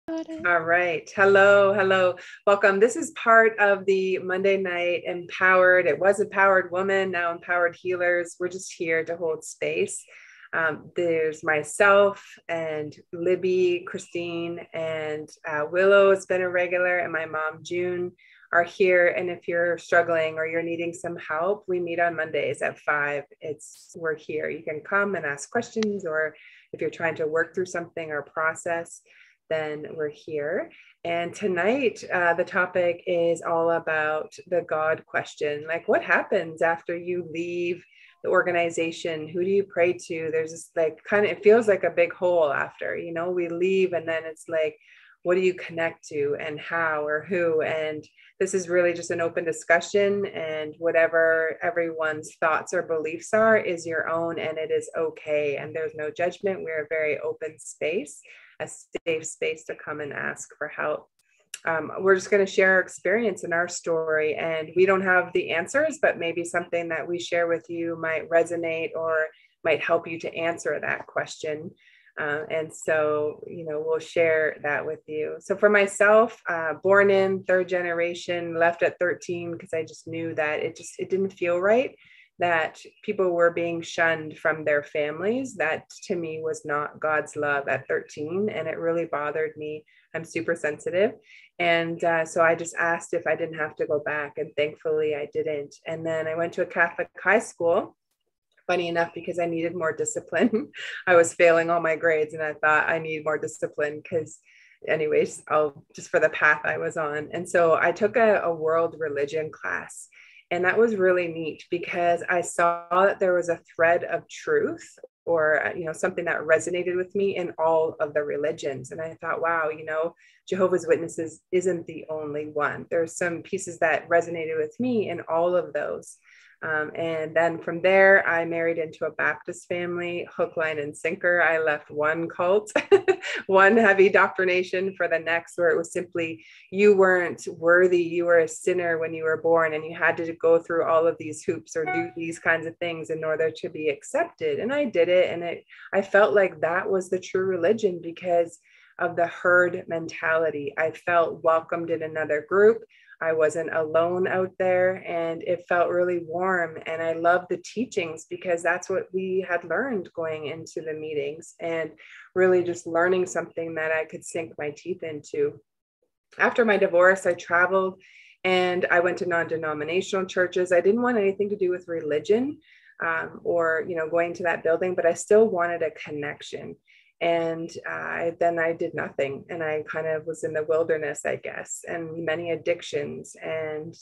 All right. Hello. Hello. Welcome. This is part of the Monday Night Empowered. It was Empowered Woman, now Empowered Healers. We're just here to hold space. There's myself and Libby, Christine, and Willow has been a regular, and my mom, June, are here. And if you're struggling or you're needing some help, we meet on Mondays at 5. We're here. You can come and ask questions, or if you're trying to work through something or process, then we're here. And tonight, the topic is all about the God question. Like, what happens after you leave the organization? Who do you pray to? There's this it feels like a big hole after, we leave, and then it's like, what do you connect to and how or who? And this is really just an open discussion, and whatever everyone's thoughts or beliefs are is your own, and it is okay. And there's no judgment. We're a very open space, a safe space to come and ask for help. We're just going to share our experience and our story, and we don't have the answers, but maybe something that we share with you might resonate or might help you to answer that question. And so, we'll share that with you. So for myself, born in third generation, left at 13, because I just knew that it didn't feel right, that people were being shunned from their families. That to me was not God's love at 13. And it really bothered me. I'm super sensitive. And so I just asked if I didn't have to go back. And thankfully I didn't. And then I went to a Catholic high school, funny enough, because I needed more discipline. I was failing all my grades, and I thought I need more discipline because anyways, just for the path I was on. And so I took a world religion class. And that was really neat because I saw that there was a thread of truth, or something that resonated with me in all of the religions. And I thought, wow, Jehovah's Witnesses isn't the only one. There's some pieces that resonated with me in all of those. And then from there, I married into a Baptist family, hook, line, and sinker. I left one cult, one heavy doctrination for the next, where it was simply, you weren't worthy. You were a sinner when you were born, and you had to go through all of these hoops or do these kinds of things in order to be accepted. And I did it. And I felt like that was the true religion because of the herd mentality. I felt welcomed in another group. I wasn't alone out there, and it felt really warm. And I loved the teachings because that's what we had learned going into the meetings, and really just learning something that I could sink my teeth into. After my divorce, I traveled and I went to non-denominational churches. I didn't want anything to do with religion or, going to that building, but I still wanted a connection. And then I did nothing, and I kind of was in the wilderness, I guess, and many addictions and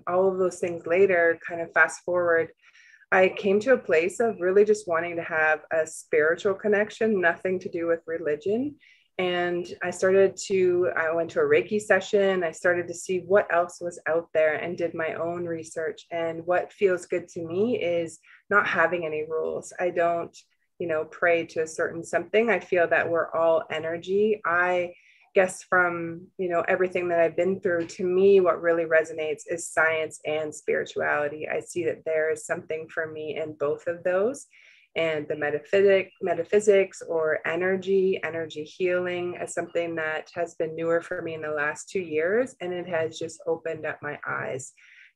all of those things later. Kind of fast forward, I came to a place of really just wanting to have a spiritual connection, nothing to do with religion. And I went to a Reiki session. I started to see what else was out there and did my own research. And what feels good to me is not having any rules. I don't pray to a certain something. I feel that we're all energy. I guess from, everything that I've been through, to me, what really resonates is science and spirituality. I see that there is something for me in both of those. And the metaphysics or energy healing is something that has been newer for me in the last 2 years. And it has just opened up my eyes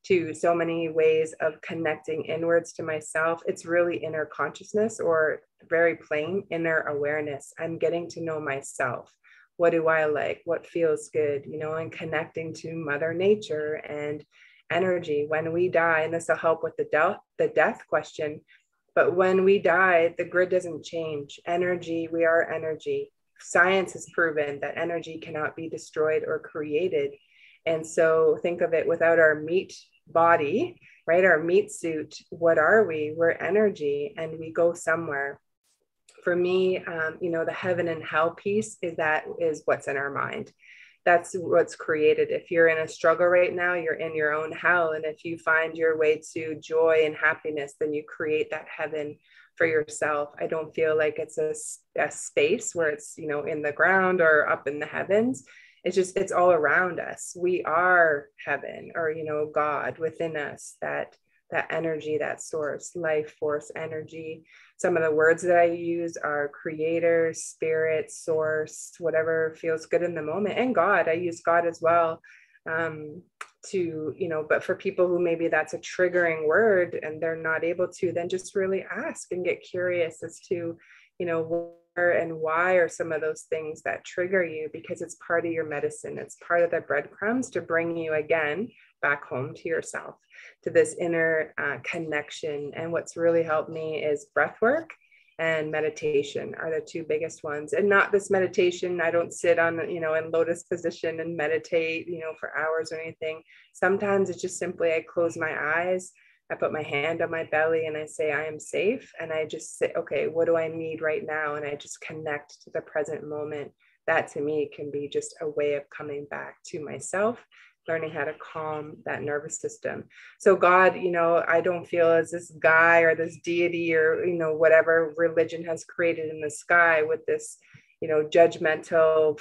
to so many ways of connecting inwards to myself. It's really inner consciousness, or very plain inner awareness. I'm getting to know myself. What do I like? What feels good? And connecting to Mother Nature and energy. When we die, and this will help with the death question, but when we die, the grid doesn't change. Energy, we are energy. Science has proven that energy cannot be destroyed or created. And so think of it, without our meat body, right? Our meat suit, what are we? We're energy, and we go somewhere. For me, the heaven and hell piece is what's in our mind. That's what's created. If you're in a struggle right now, you're in your own hell. And if you find your way to joy and happiness, then you create that heaven for yourself. I don't feel like it's a space where it's, in the ground or up in the heavens. It's all around us. We are heaven, or, God within us, that that energy, that source, life force energy. Some of the words that I use are creator, spirit, source, whatever feels good in the moment. And God, I use God as well. But for people who maybe that's a triggering word and they're not able to, then just really ask and get curious as to, where and why are some of those things that trigger you, because it's part of your medicine. It's part of the breadcrumbs to bring you again back home to yourself, to this inner connection. And what's really helped me is breath work and meditation are the two biggest ones. And not this meditation, I don't sit on, in lotus position and meditate, for hours or anything. Sometimes it's just simply, I close my eyes, I put my hand on my belly and I say, I am safe. And I just say, okay, what do I need right now? And I just connect to the present moment. That to me can be just a way of coming back to myself, learning how to calm that nervous system. So God, I don't feel as this guy or this deity or, whatever religion has created in the sky with this, judgmental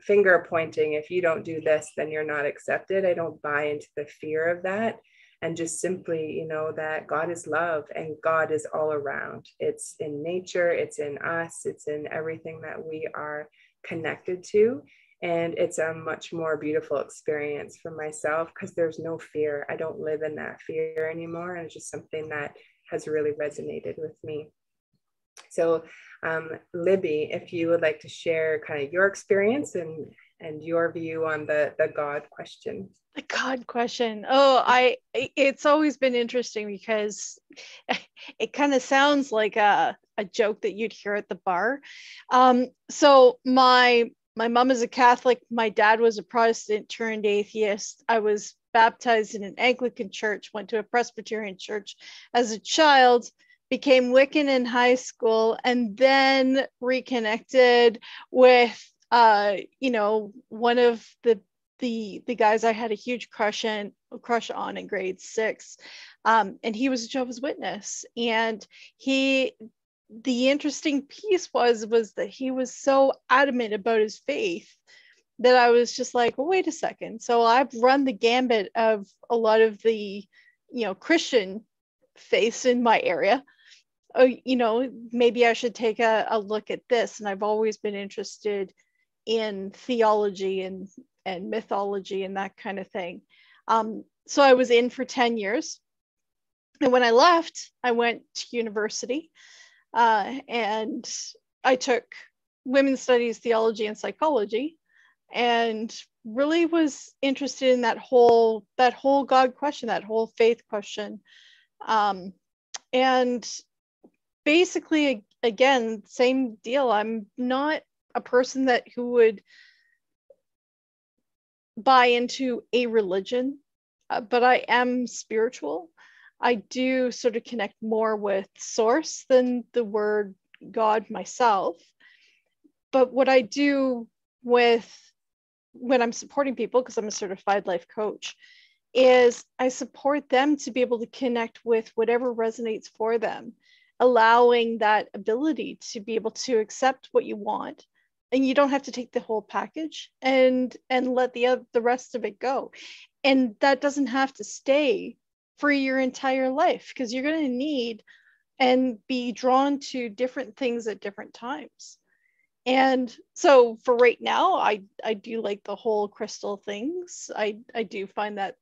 finger pointing. If you don't do this, then you're not accepted. I don't buy into the fear of that. And just simply, that God is love and God is all around. It's in nature, it's in us, it's in everything that we are connected to. And it's a much more beautiful experience for myself because there's no fear. I don't live in that fear anymore. And it's just something that has really resonated with me. So Libby, if you would like to share kind of your experience and your view on the God question. The God question. Oh, it's always been interesting because it kind of sounds like a joke that you'd hear at the bar. So my mom is a Catholic. My dad was a Protestant turned atheist. I was baptized in an Anglican church, went to a Presbyterian church as a child, became Wiccan in high school, and then reconnected with, one of the guys I had a huge crush on in grade 6. And he was a Jehovah's Witness. And the interesting piece was that he was so adamant about his faith that I was just like, well, wait a second. So I've run the gambit of a lot of the, Christian faiths in my area. Maybe I should take a look at this. And I've always been interested in theology and mythology and that kind of thing. So I was in for 10 years. And when I left, I went to university and I took women's studies, theology, and psychology, and really was interested in that whole God question, that whole faith question. And basically, again, same deal. I'm not a person who would buy into a religion, but I am spiritual. I do sort of connect more with source than the word God myself. But what I do when I'm supporting people, because I'm a certified life coach, is I support them to be able to connect with whatever resonates for them, allowing that ability to be able to accept what you want. And you don't have to take the whole package and let the rest of it go. And that doesn't have to stay for your entire life, because you're going to need and be drawn to different things at different times. And so for right now, I do like the whole crystal things. I do find that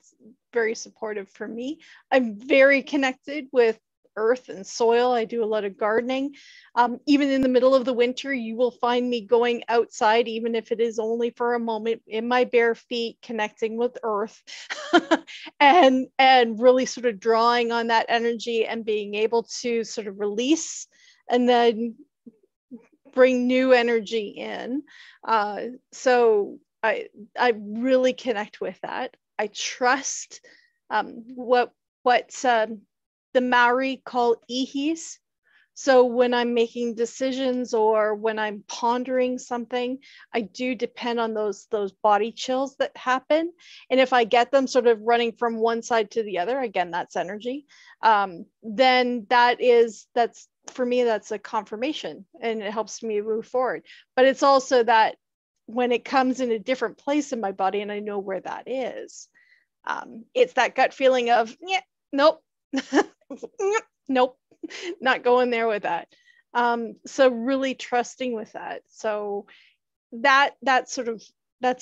very supportive for me. I'm very connected with earth and soil. I do a lot of gardening. Even in the middle of the winter, you will find me going outside, even if it is only for a moment, in my bare feet, connecting with earth and really sort of drawing on that energy and being able to sort of release and then bring new energy in. So I really connect with that. I trust what the Maori call ihis. So when I'm making decisions or when I'm pondering something, I do depend on those body chills that happen. And if I get them sort of running from one side to the other, again, that's energy, then that's for me, that's a confirmation and it helps me move forward. But it's also that when it comes in a different place in my body and I know where that is, it's that gut feeling of, yeah, nope, Nope, not going there with that. So really trusting with that. So that's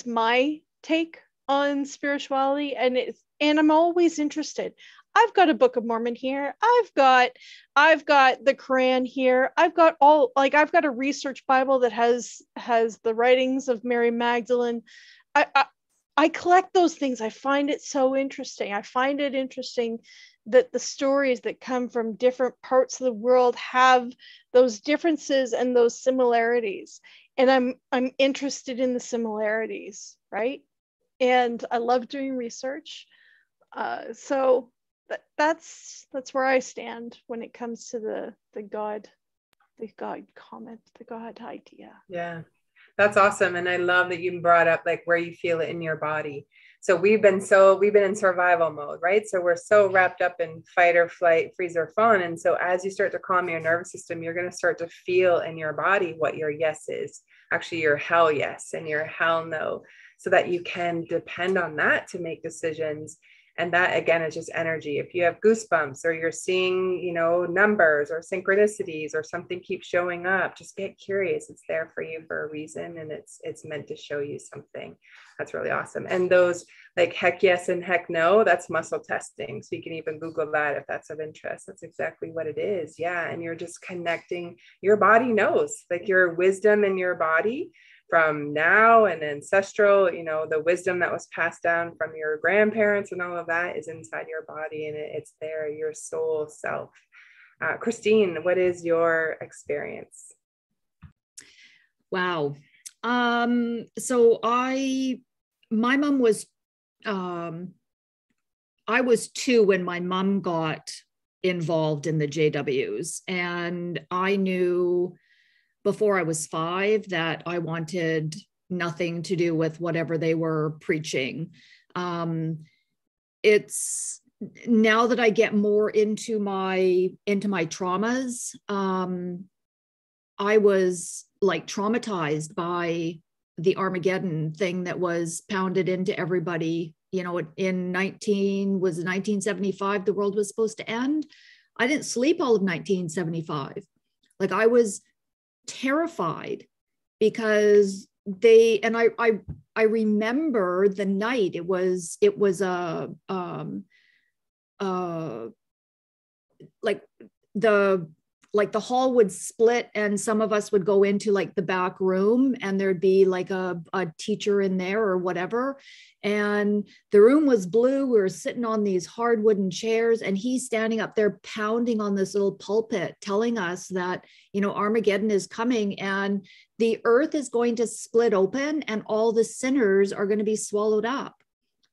my take on spirituality, and I'm always interested. I've got a Book of Mormon here. I've got the Quran here. I've got a research Bible that has the writings of Mary Magdalene. I collect those things. I find it so interesting. I find it interesting that the stories that come from different parts of the world have those differences and those similarities. And I'm interested in the similarities, right? And I love doing research. So that's where I stand when it comes to the God comment, the God idea. Yeah, that's awesome. And I love that you brought up like where you feel it in your body. So we've been in survival mode, right? So we're so wrapped up in fight or flight, freeze or fawn. And so as you start to calm your nervous system, you're going to start to feel in your body what your yes is, actually your hell yes and your hell no, so that you can depend on that to make decisions. And that again is just energy. If you have goosebumps or you're seeing, numbers or synchronicities or something keeps showing up, just get curious. It's there for you for a reason, and it's meant to show you something. That's really awesome. And those like heck yes and heck no, that's muscle testing. So you can even Google that if that's of interest. That's exactly what it is. Yeah. And you're just connecting. Your body knows, like your wisdom in your body from now and ancestral, the wisdom that was passed down from your grandparents and all of that is inside your body, and it's there, your soul self. Christine, what is your experience? Wow. So my mom was, I was 2 when my mom got involved in the JWs, and I knew before I was 5 that I wanted nothing to do with whatever they were preaching. It's now that I get more into my traumas, I was like traumatized by the Armageddon thing that was pounded into everybody. In 1975, the world was supposed to end. I didn't sleep all of 1975. Like I was terrified because I remember the night. It was like the hall would split and some of us would go into like the back room and there'd be like a teacher in there or whatever. And the room was blue. We were sitting on these hard wooden chairs and he's standing up there pounding on this little pulpit telling us that, Armageddon is coming and the earth is going to split open and all the sinners are going to be swallowed up.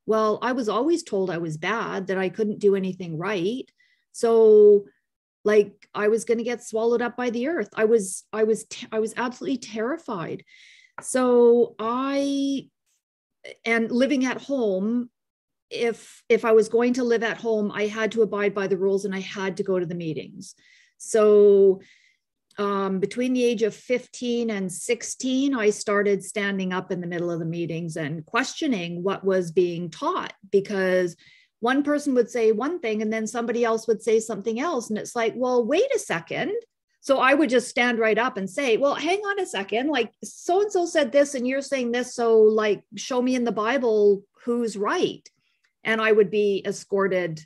Well, I was always told I was bad, that I couldn't do anything right. So like I was going to get swallowed up by the earth. I was absolutely terrified. So and living at home, if I was going to live at home, I had to abide by the rules and I had to go to the meetings. So between the age of 15 and 16, I started standing up in the middle of the meetings and questioning what was being taught, because one person would say one thing and then somebody else would say something else. And it's like, well, wait a second. So I would just stand right up and say, well, hang on a second, like so-and-so said this and you're saying this. So like, show me in the Bible who's right. And I would be escorted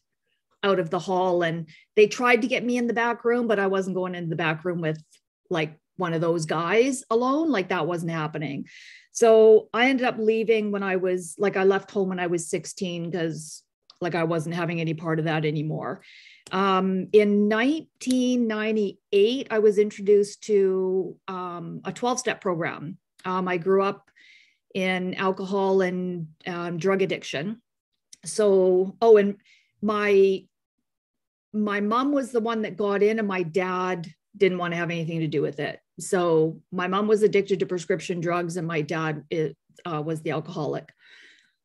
out of the hall, and they tried to get me in the back room, but I wasn't going into the back room with like one of those guys alone. Like that wasn't happening. So I ended up leaving when I left home when I was 16 because like I wasn't having any part of that anymore. In 1998, I was introduced to a 12-step program. I grew up in alcohol and drug addiction. So, and my mom was the one that got in and my dad didn't want to have anything to do with it. So my mom was addicted to prescription drugs and my dad was the alcoholic.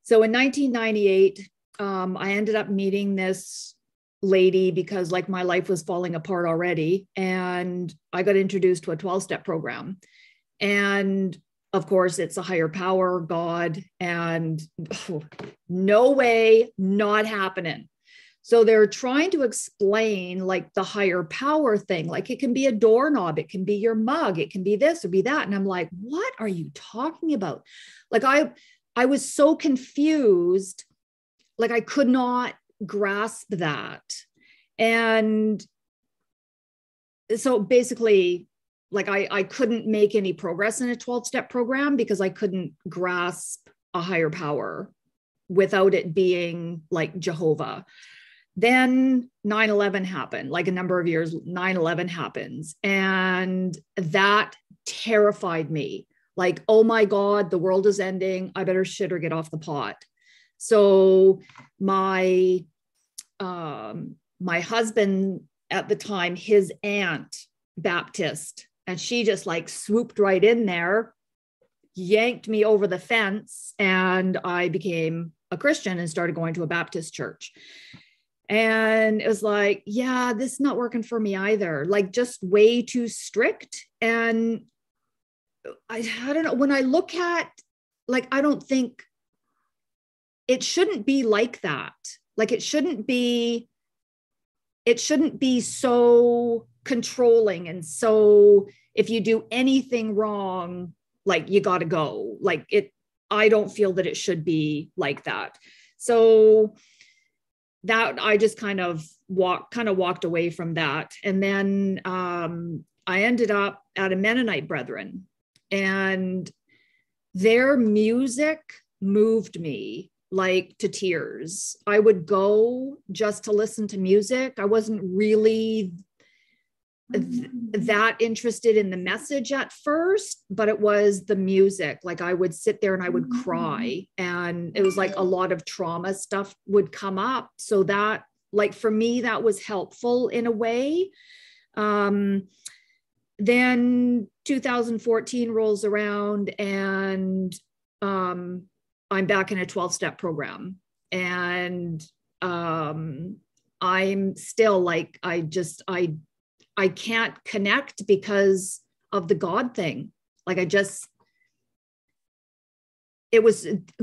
So in 1998, I ended up meeting this lady because like my life was falling apart already. And I got introduced to a 12-step program. And of course, it's a higher power, God, and no way, not happening. So they're trying to explain like the higher power thing. Like it can be a doorknob, it can be your mug, it can be this or be that. And I'm like, what are you talking about? Like I was so confused. Like I could not grasp that. And so basically, like I couldn't make any progress in a 12-step program because I couldn't grasp a higher power without it being like Jehovah. Then 9/11 happened, like a number of years, 9/11 happens. And that terrified me. Like, oh my God, the world is ending. I better shit or get off the pot. So my husband at the time, his aunt, Baptist, and she just like swooped right in there, yanked me over the fence, and I became a Christian and started going to a Baptist church. And it was like, yeah, this is not working for me either. Like just way too strict. And I don't know, when I look at, like, I don't think it shouldn't be like that. Like it shouldn't be so controlling. And so if you do anything wrong, like you got to go. Like I don't feel that it should be like that. So that I just kind of walked away from that. And then I ended up at a Mennonite Brethren, and their music moved me like to tears. I would go just to listen to music. I wasn't really that interested in the message at first, but it was the music. Like I would sit there and I would cry, and it was like a lot of trauma stuff would come up. So that, like, for me, that was helpful in a way. Then 2014 rolls around, and I'm back in a 12-step program, and I'm still like, I can't connect because of the God thing. Like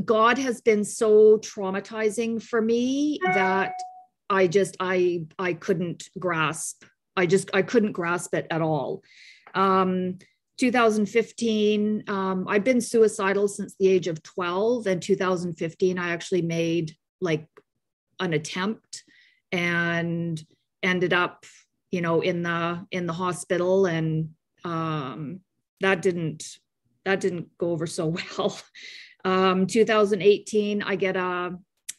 God has been so traumatizing for me that I couldn't grasp. I couldn't grasp it at all. 2015, I've been suicidal since the age of 12. And 2015, I actually made like an attempt and ended up, in the hospital, and that didn't go over so well. 2018,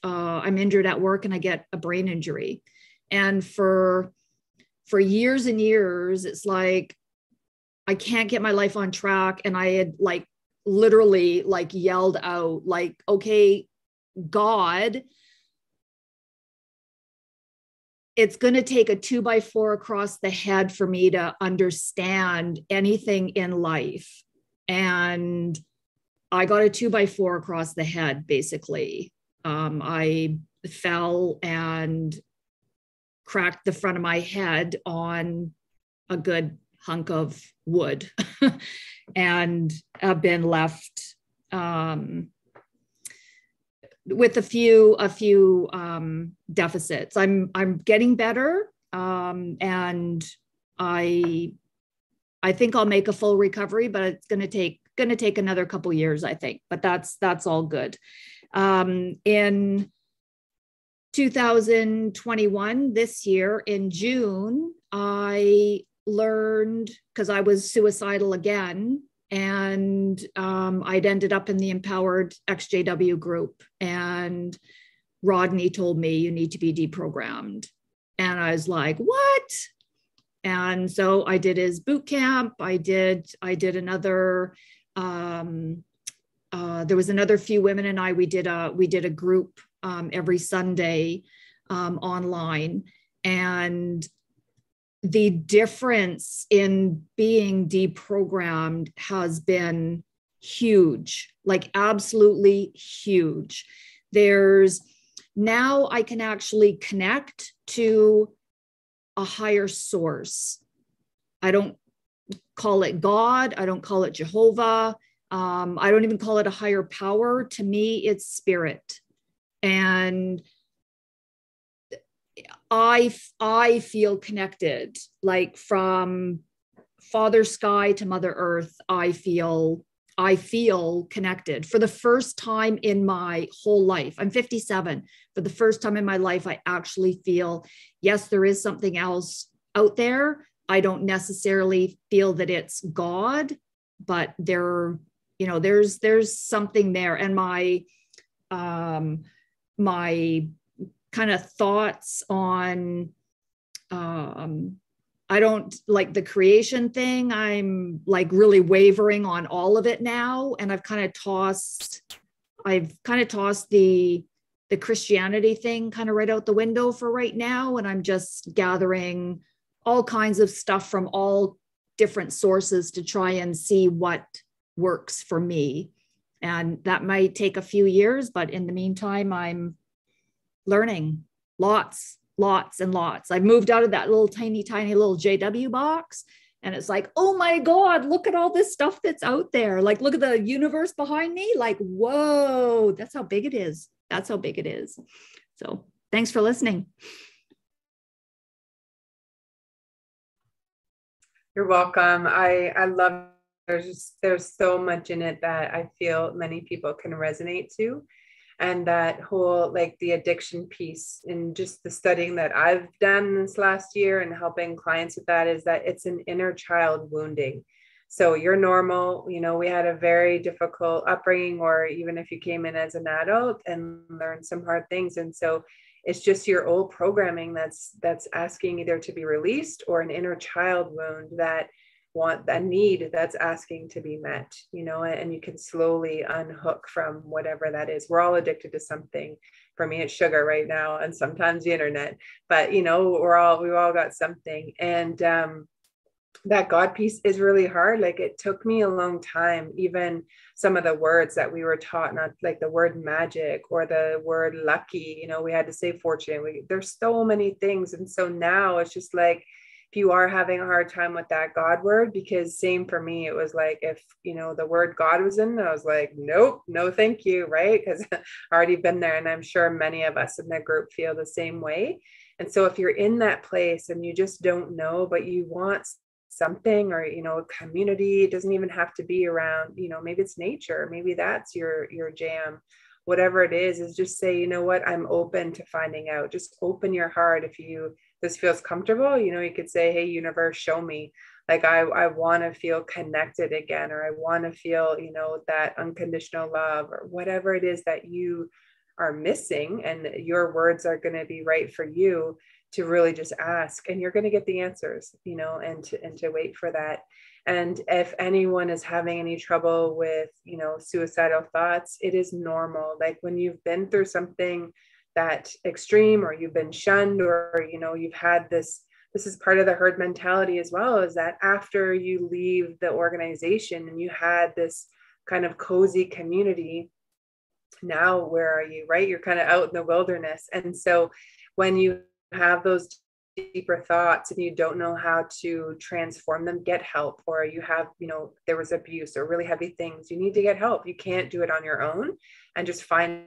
I'm injured at work and I get a brain injury. And for years and years, it's like, I can't get my life on track. And I had like literally like yelled out like, okay, God, it's going to take a 2x4 across the head for me to understand anything in life. And I got a 2x4 across the head, basically. I fell and cracked the front of my head on a good hunk of wood and have been left with a few deficits. I'm getting better, and I think I'll make a full recovery, but it's going to take another couple years, I think. But that's all good. In 2021, this year in June, I learned, because I was suicidal again, and I'd ended up in the Empowered XJW group, and Rodney told me, you need to be deprogrammed. And I was like, what? And so I did his boot camp. I did another, there was another few women and I, we did a group every Sunday online. And the difference in being deprogrammed has been huge, like absolutely huge. Now I can actually connect to a higher source. I don't call it God. I don't call it Jehovah. I don't even call it a higher power. To me, it's spirit. And I feel connected, like from Father Sky to Mother Earth. I feel connected for the first time in my whole life. I'm 57. For the first time in my life, I actually feel, yes, there is something else out there. I don't necessarily feel that it's God, but there's something there. And my kind of thoughts on, I don't like the creation thing. I'm like really wavering on all of it now. And I've kind of tossed the Christianity thing kind of right out the window for right now. And I'm just gathering all kinds of stuff from all different sources to try and see what works for me. And that might take a few years, but in the meantime, I'm learning lots and lots. I moved out of that little tiny little JW box. And it's like, oh my God, look at all this stuff that's out there. Like, look at the universe behind me. Like, whoa, that's how big it is. That's how big it is. So thanks for listening. You're welcome. I love, there's so much in it that I feel many people can resonate to. And that whole, like the addiction piece and just the studying that I've done this last year and helping clients with that is that it's an inner child wounding. So you're normal, we had a very difficult upbringing, or even if you came in as an adult and learned some hard things. And so it's just your old programming that's asking either to be released, or an inner child wound that want that need that's asking to be met, and you can slowly unhook from whatever that is. We're all addicted to something. For me, it's sugar right now, and sometimes the internet, but we've all got something. And that God piece is really hard. Like, it took me a long time, even some of the words that we were taught, not like the word magic or the word lucky, we had to say fortune. There's so many things. And so now it's just like, if you are having a hard time with that God word, because same for me, it was like, if, the word God was in, I was like, nope, no, thank you. Right. Because I've already been there. And I'm sure many of us in the group feel the same way. And so if you're in that place and you just don't know, but you want something, or, a community, it doesn't even have to be around, maybe it's nature, maybe that's your jam, whatever it is just say, you know what, I'm open to finding out. Just open your heart. If this feels comfortable, you could say, hey, universe, show me. Like, I want to feel connected again, or I want to feel, that unconditional love, or whatever it is that you are missing. And your words are going to be right for you to really just ask, and you're going to get the answers, and to wait for that. And if anyone is having any trouble with, suicidal thoughts, it is normal. Like, when you've been through something that extreme, or you've been shunned, or, you've had this is part of the herd mentality as well, is that after you leave the organization and you had this kind of cozy community, now where are you, right? You're kind of out in the wilderness. And so when you have those deeper thoughts and you don't know how to transform them, get help. Or you have, there was abuse or really heavy things, you need to get help. You can't do it on your own, and just find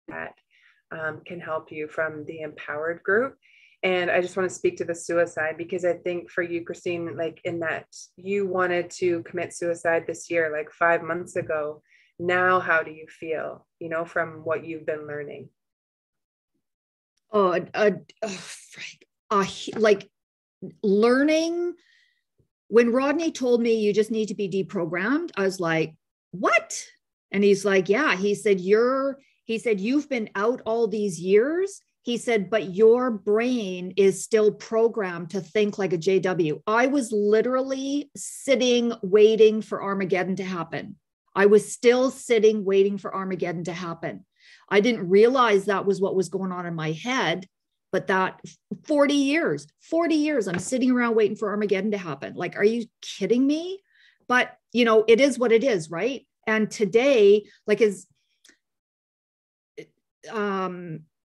that can help you from the empowered group. And I just want to speak to the suicide, because I think for you, Christine, like, in that you wanted to commit suicide this year, like 5 months ago. Now, how do you feel, from what you've been learning? Like, learning, when Rodney told me you just need to be deprogrammed, I was like, what? And he's like, yeah, he said, you've been out all these years. He said, but your brain is still programmed to think like a JW. I was literally sitting, waiting for Armageddon to happen. I was still sitting, waiting for Armageddon to happen. I didn't realize that was what was going on in my head, but that 40 years, I'm sitting around waiting for Armageddon to happen. Like, are you kidding me? But, it is what it is, right? And today, like,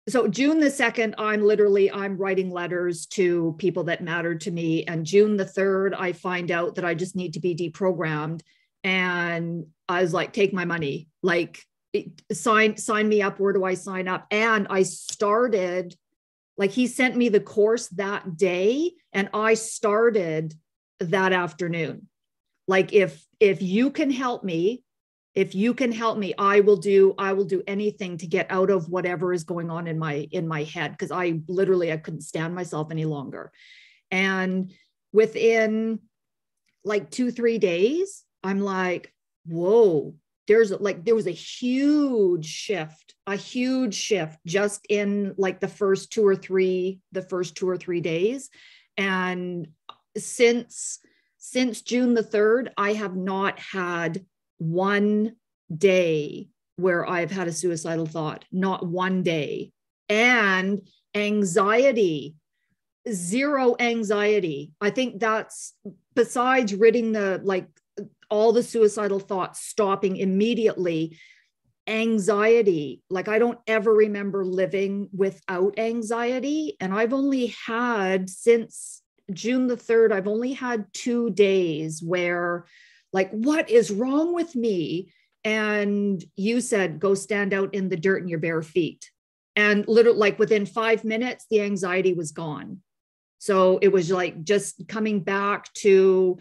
so June the 2nd, I'm writing letters to people that mattered to me. And June the 3rd, I find out that I just need to be deprogrammed. And I was like, take my money. Like, sign me up. Where do I sign up? And I started, like, he sent me the course that day and I started that afternoon. Like, if you can help me, I will do anything to get out of whatever is going on in my head. Because I couldn't stand myself any longer. And within like 2-3 days, I'm like, whoa, there was a huge shift just in like the first 2 or 3 days. And since June the 3rd, I have not had one day where I've had a suicidal thought, not one day. And anxiety, zero anxiety. I think that's, besides ridding all the suicidal thoughts stopping immediately, anxiety, like I don't ever remember living without anxiety. And I've only had, since June the 3rd, I've only had 2 days where, like, what is wrong with me? And you said, go stand out in the dirt in your bare feet. And literally, like, within 5 minutes, the anxiety was gone. So it was like just coming back to,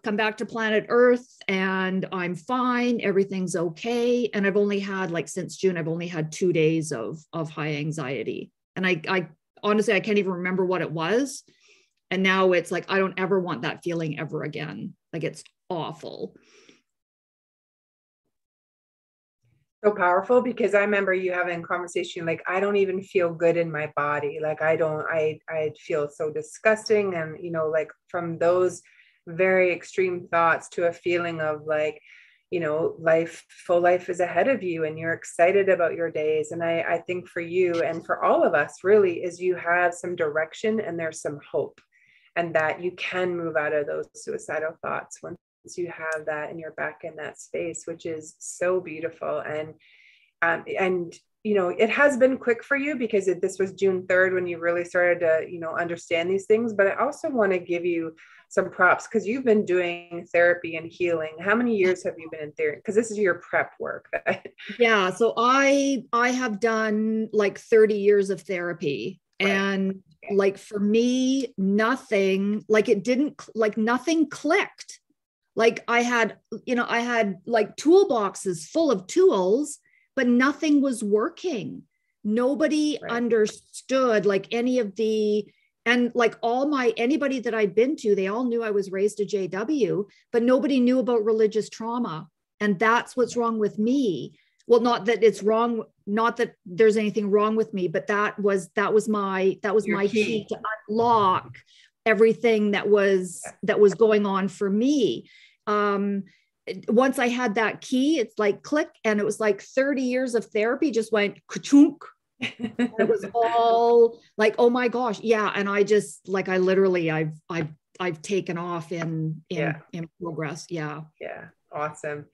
come back to planet Earth, and I'm fine. Everything's okay. And I've only had, like, since June, I've only had 2 days of high anxiety. And I honestly, I can't even remember what it was. And now it's like, I don't ever want that feeling ever again. Like, it's awful. So powerful, because I remember you having a conversation, like, I don't even feel good in my body. Like, I feel so disgusting. And, like, from those very extreme thoughts to a feeling of like, full life is ahead of you and you're excited about your days. And I think for you and for all of us really is you have some direction and there's some hope, and that you can move out of those suicidal thoughts once you have that and you're back in that space, which is so beautiful. And it has been quick for you, because this was June 3rd when you really started to, understand these things. But I also want to give you some props, because you've been doing therapy and healing. How many years have you been in therapy? Because this is your prep work. Yeah. So I have done like 30 years of therapy. Right. And like, for me, nothing clicked. Like, I had like toolboxes full of tools, but nothing was working. Nobody understood like any of the, and like anybody that I'd been to, they all knew I was raised a JW, but nobody knew about religious trauma. And that's what's wrong with me. Well, not that it's wrong, not that there's anything wrong with me, but that was my key to unlock everything that was going on for me. Once I had that key, it's like click, and it was like 30 years of therapy just went ka-chunk. It was all like, oh my gosh. Yeah. And I just like, I've taken off in progress. Yeah. Yeah. Awesome.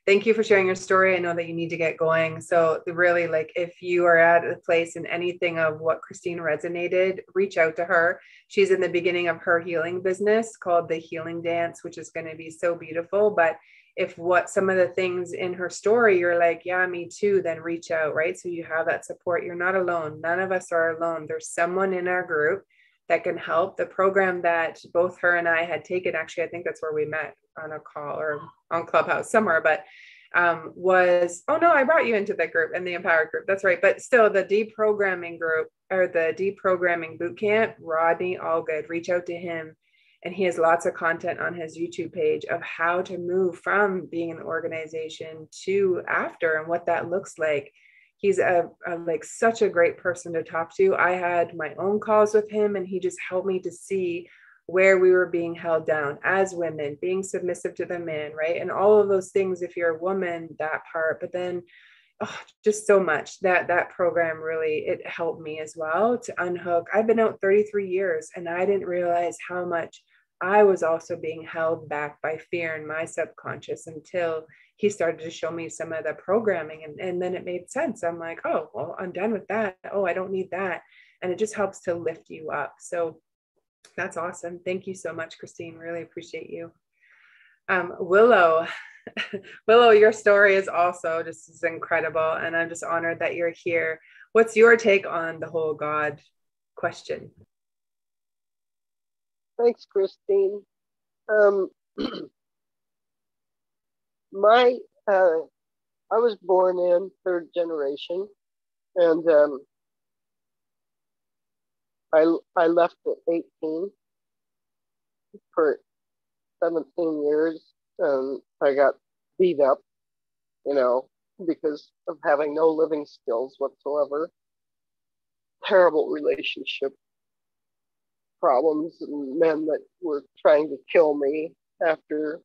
Thank you for sharing your story. I know that you need to get going. So really, like, if you are at a place in anything of what Christine resonated, reach out to her. She's in the beginning of her healing business called The Healing Dance, which is going to be so beautiful. But if some of the things in her story, you're like, yeah, me too, then reach out, right? So you have that support. You're not alone. None of us are alone. There's someone in our group that can help. The program that both her and I had taken, actually, I think that's where we met, on a call or on Clubhouse somewhere, but I brought you into the group and the Empowered group. That's right. But still, the deprogramming group, or the deprogramming boot camp, Rodney Allgood, reach out to him. And he has lots of content on his YouTube page of how to move from being an organization to after, and what that looks like. He's like such a great person to talk to. I had my own calls with him, and he just helped me to see where we were being held down as women, being submissive to the man, right? And all of those things, if you're a woman, that part, but then just so much that program really, it helped me as well to unhook. I've been out 33 years and I didn't realize how much I was also being held back by fear in my subconscious, until he started to show me some of the programming, and then it made sense. I'm like, oh, well, I'm done with that. Oh, I don't need that. And it just helps to lift you up. So that's awesome. Thank you so much, Christine. Really appreciate you. Willow, Willow, your story is also just as incredible, and I'm just honored that you're here. What's your take on the whole God question? Thanks, Christine. My I was born in third generation, and I left at 18 for 17 years, and I got beat up, because of having no living skills whatsoever. Terrible relationship problems, and men that were trying to kill me after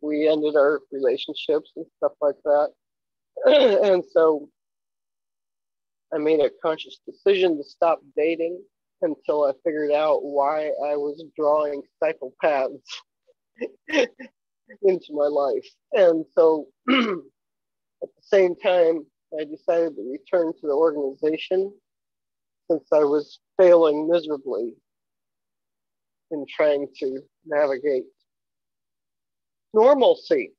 we ended our relationships and stuff like that. And so I made a conscious decision to stop dating until I figured out why I was drawing psychopaths into my life. And so at the same time, I decided to return to the organization since I was failing miserably in trying to navigate normalcy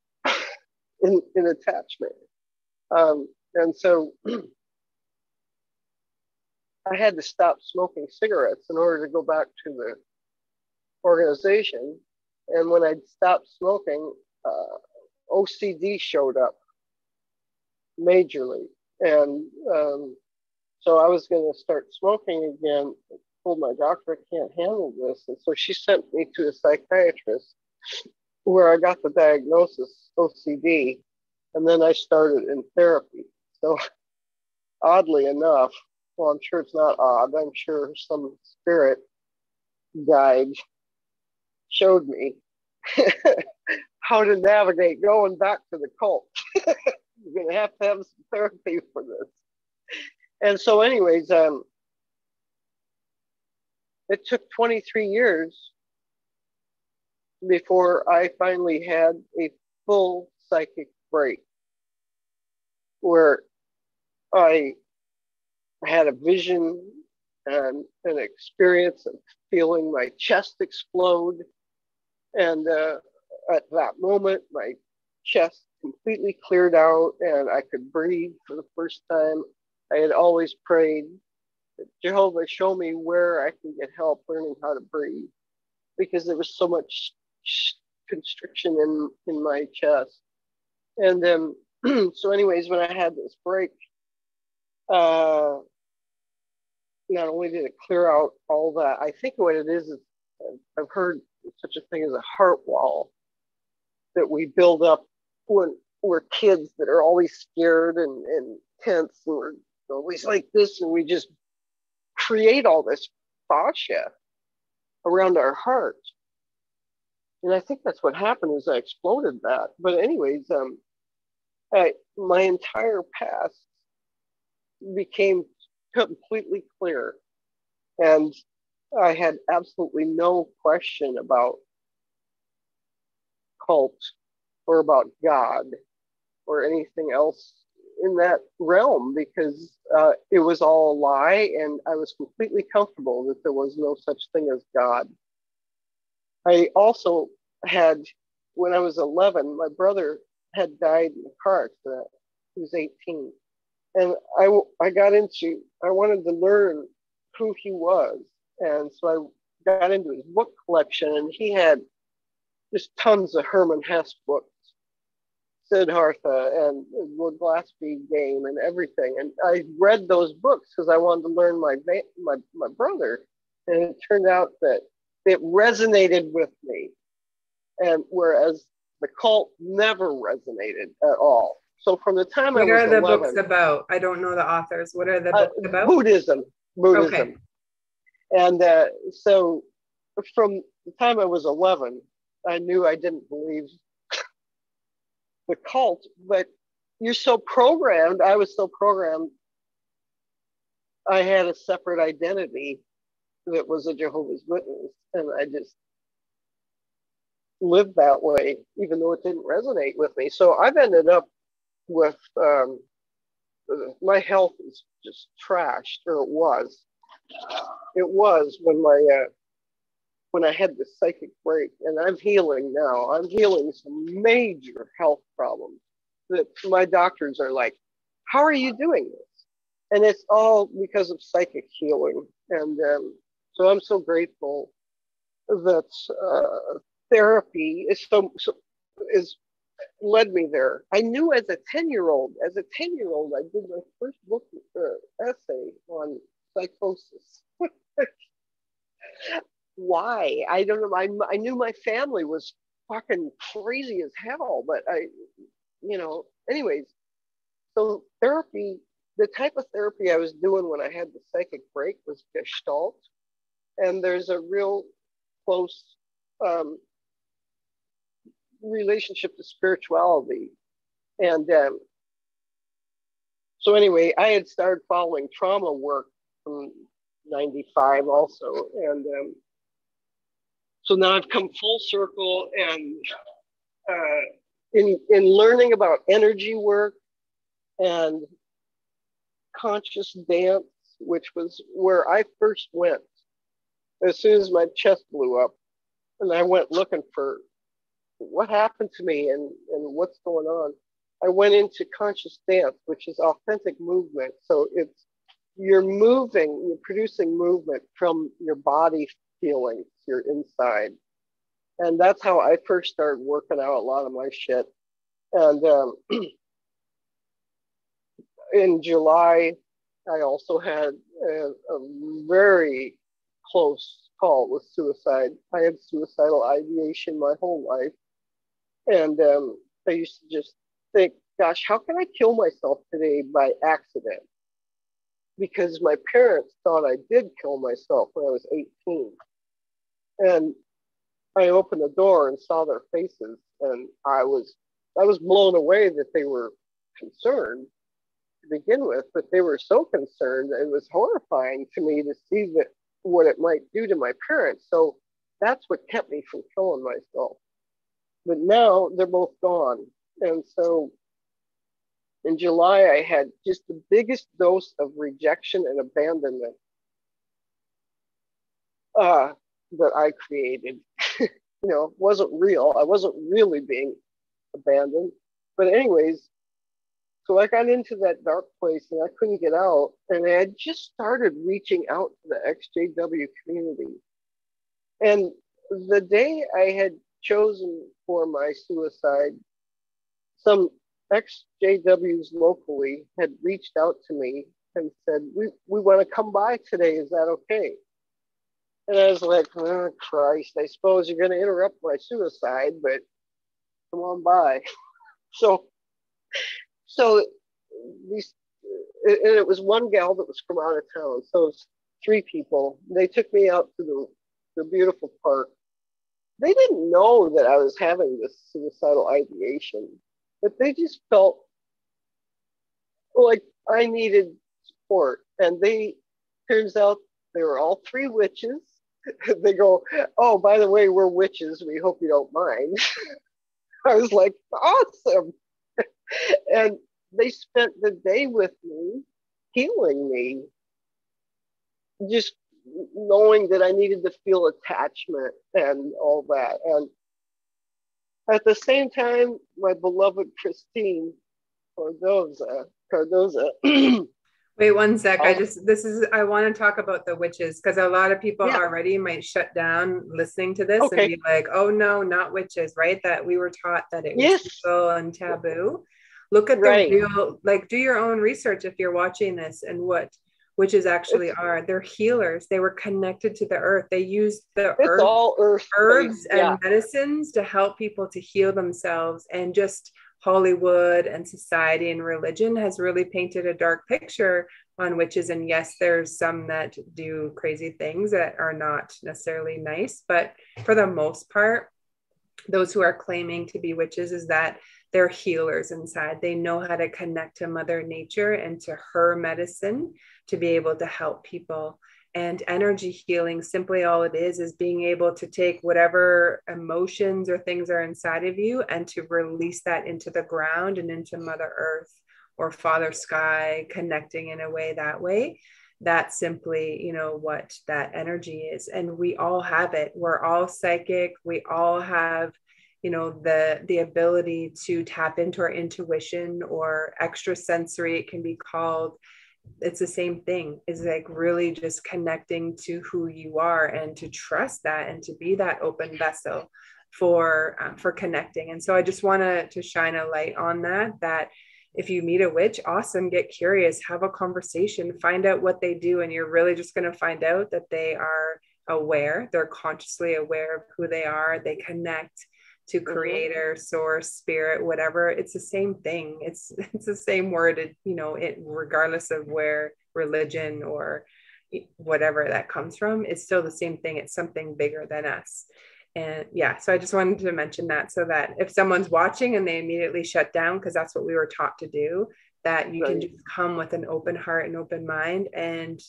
in attachment. And so I had to stop smoking cigarettes in order to go back to the organization. And when I stopped smoking, OCD showed up majorly. And so I was going to start smoking again. I told my doctor I can't handle this. And so she sent me to a psychiatrist where I got the diagnosis OCD. And then I started in therapy. So oddly enough, well, I'm sure it's not odd. I'm sure some spirit guide showed me how to navigate going back to the cult. You're going to have some therapy for this. And so anyways, it took 23 years before I finally had a full psychic break where I had a vision and an experience of feeling my chest explode. And at that moment, my chest completely cleared out and I could breathe for the first time. I had always prayed that Jehovah, show me where I can get help learning how to breathe, because there was so much constriction in my chest. And then, so anyways, when I had this break, not only did it clear out all that, I think what it is I've heard such a thing as a heart wall that we build up when we're kids that are always scared and tense, and we're always like this, and we just create all this fascia around our heart. And I think that's what happened is I exploded that. But anyways, my entire past became completely clear. And I had absolutely no question about cult or about God or anything else in that realm, because it was all a lie, and I was completely comfortable that there was no such thing as God. I also had, when I was 11, my brother had died in a car accident. He was 18. And I wanted to learn who he was. And so I got into his book collection, and he had just tons of Herman Hesse books, Siddhartha and the Gillespie Game and everything. And I read those books because I wanted to learn my brother. And it turned out that it resonated with me. And whereas the cult never resonated at all. So from the time what I was are the 11, books about? I don't know the authors. What are the books about? Buddhism. Okay. And so from the time I was 11, I knew I didn't believe the cult, but you're so programmed. I was so programmed. I had a separate identity that was a Jehovah's Witness, and I just lived that way, even though it didn't resonate with me. So I've ended up with my health is just trashed, or it was when when I had this psychic break, and I'm healing now. I'm healing some major health problems that my doctors are like, how are you doing this? And it's all because of psychic healing. And so I'm so grateful that therapy is led me there. I knew as a 10-year-old, I did my first book essay on psychosis. Why? I don't know. I knew my family was fucking crazy as hell, but anyways, so therapy, the type of therapy I was doing when I had the psychic break was Gestalt. And there's a real close relationship to spirituality. And so anyway, I had started following trauma work from 95 also. And so now I've come full circle, and in learning about energy work and conscious dance, which was where I first went as soon as my chest blew up, and I went looking for what happened to me and what's going on. I went into conscious dance, which is authentic movement. So you're moving, you're producing movement from your body feelings, your inside. And that's how I first started working out a lot of my shit. And in July, I also had a very close call with suicide. I had suicidal ideation my whole life. And I used to just think, gosh, how can I kill myself today by accident? Because my parents thought I did kill myself when I was 18. And I opened the door and saw their faces, and I was blown away that they were concerned to begin with, but they were so concerned. It was horrifying to me to see that what it might do to my parents. So that's what kept me from killing myself. But now they're both gone. And so in July, I had just the biggest dose of rejection and abandonment that I created. Wasn't real. I wasn't really being abandoned. But anyways, so I got into that dark place and I couldn't get out. And I had just started reaching out to the XJW community. And the day I had chosen for my suicide, some XJWs locally had reached out to me and said, we want to come by today. Is that okay? And I was like, oh, Christ, I suppose you're going to interrupt my suicide, but come on by. So these, and it was one gal that was from out of town. So it's 3 people. They took me out to the beautiful park. They didn't know that I was having this suicidal ideation, but they just felt like I needed support. And turns out they were all 3 witches. They go, oh, by the way, we're witches. We hope you don't mind. I was like, awesome. And they spent the day with me, healing me, just knowing that I needed to feel attachment and all that. And at the same time, my beloved Christine Cardoza. Wait one sec. I want to talk about the witches, because a lot of people already might shut down listening to this and be like, oh no, not witches, right? That we were taught that it was evil and taboo. Look at the real, do your own research if you're watching this, and what witches actually are. They're healers. They were connected to the earth. They used the herbs and medicines to help people to heal themselves. And just Hollywood and society and religion has really painted a dark picture on witches. And yes, there's some that do crazy things that are not necessarily nice, but for the most part, those who are claiming to be witches is that they're healers inside. They know how to connect to Mother Nature and to her medicine to be able to help people. And energy healing, simply all it is being able to take whatever emotions or things are inside of you and to release that into the ground and into Mother Earth or Father Sky, connecting in a way that way. that's simply, you know, what that energy is. And we all have it. We're all psychic. We all have, you know, the ability to tap into our intuition or extrasensory, it can be called. It's the same thing, is like really just connecting to who you are and to trust that and to be that open vessel for connecting. And so I just want to shine a light on that if you meet a witch, awesome, get curious, have a conversation, find out what they do. And you're really just going to find out that they are aware, they're consciously aware of who they are. They connect to creator, source, spirit, whatever. It's the same thing. It's the same word, you know, it, regardless of where religion or whatever that comes from, it's still the same thing. It's something bigger than us. And yeah, so I just wanted to mention that, so that if someone's watching and they immediately shut down, because that's what we were taught to do, that you can just come with an open heart and open mind and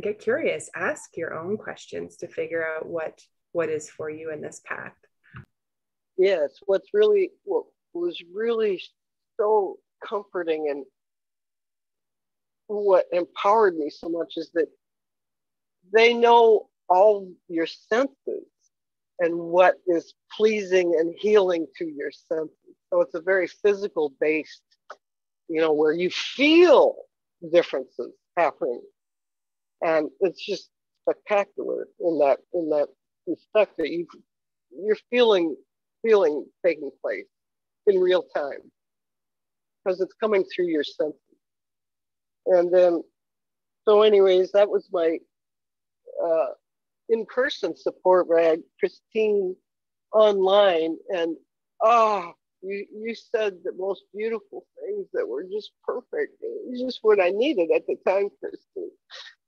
get curious, ask your own questions to figure out what is for you in this path. Yes, what was really so comforting and what empowered me so much is that they know all your senses and what is pleasing and healing to your senses. So it's a very physical based, you know, where you feel differences happening. And it's just spectacular in that respect that you're feeling taking place in real time because it's coming through your senses. And then, so anyways, that was my in-person support where I had Christine online, and you said the most beautiful things that were just perfect. It was just what I needed at the time, Christine.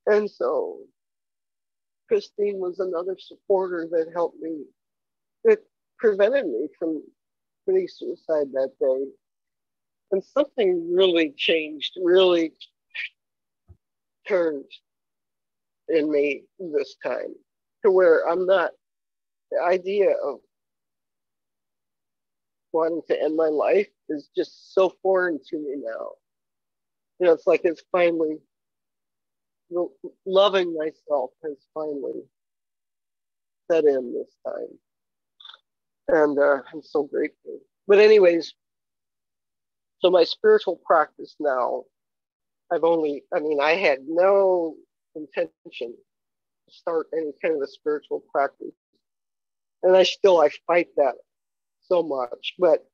And so Christine was another supporter that helped me, that prevented me from committing suicide that day. And something really changed, really turned in me this time to where I'm not, the idea of wanting to end my life is just so foreign to me now. You know, it's like it's finally, loving myself has finally set in this time. And I'm so grateful. But anyways, so my spiritual practice now, I had no intention to start any kind of a spiritual practice. And I fight that so much. But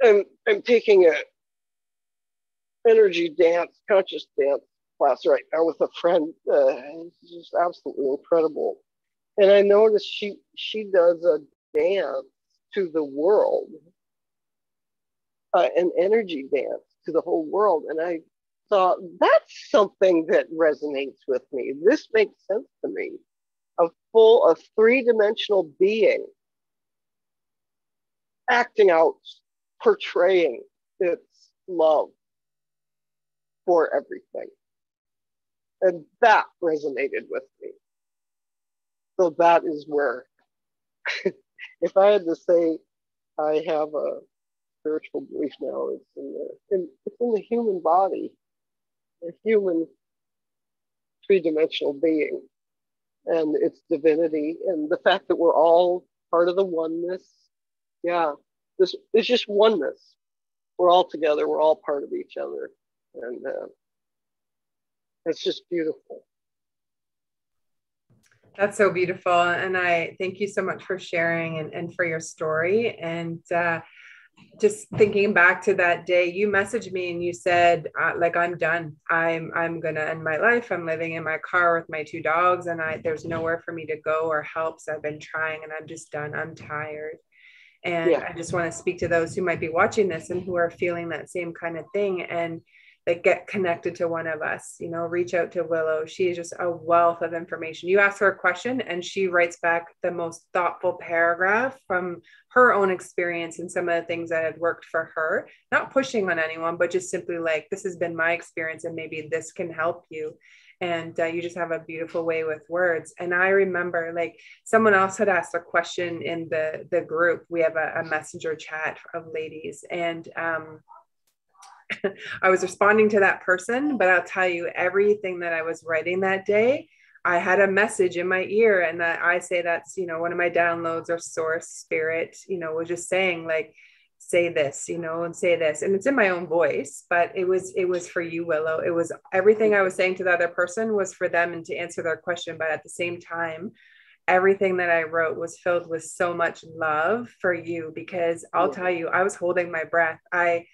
I'm taking a energy dance, conscious dance class right now with a friend. It's just absolutely incredible. And I noticed she does a dance to the world, an energy dance to the whole world. And I thought, that's something that resonates with me. This makes sense to me. A three-dimensional being acting out, portraying its love for everything. And that resonated with me. So that is where, if I had to say I have a spiritual belief now, it's in the human body, a human three-dimensional being, and its divinity, and the fact that we're all part of the oneness. Yeah, it's just oneness. We're all together. We're all part of each other, and it's just beautiful. That's so beautiful. And I thank you so much for sharing and for your story. And just thinking back to that day, you messaged me and you said, like, I'm done. I'm going to end my life. I'm living in my car with my two dogs, and there's nowhere for me to go or help. So I've been trying and I'm just done. I'm tired. And I just want to speak to those who might be watching this and who are feeling that same kind of thing, and like get connected to one of us, you know, reach out to Willow. She is just a wealth of information. You ask her a question and she writes back the most thoughtful paragraph from her own experience and some of the things that had worked for her, not pushing on anyone, but just simply like, this has been my experience and maybe this can help you. And you just have a beautiful way with words. And I remember, like, someone else had asked a question in the group. We have a messenger chat of ladies, and I was responding to that person, but I'll tell you, everything that I was writing that day, I had a message in my ear. And that I say that's, one of my downloads or source spirit, was just saying like, say this, and say this. And it's in my own voice, but it was for you, Willow. It was everything I was saying to the other person was for them and to answer their question. But at the same time, everything that I wrote was filled with so much love for you, because I'll tell you, I was holding my breath. I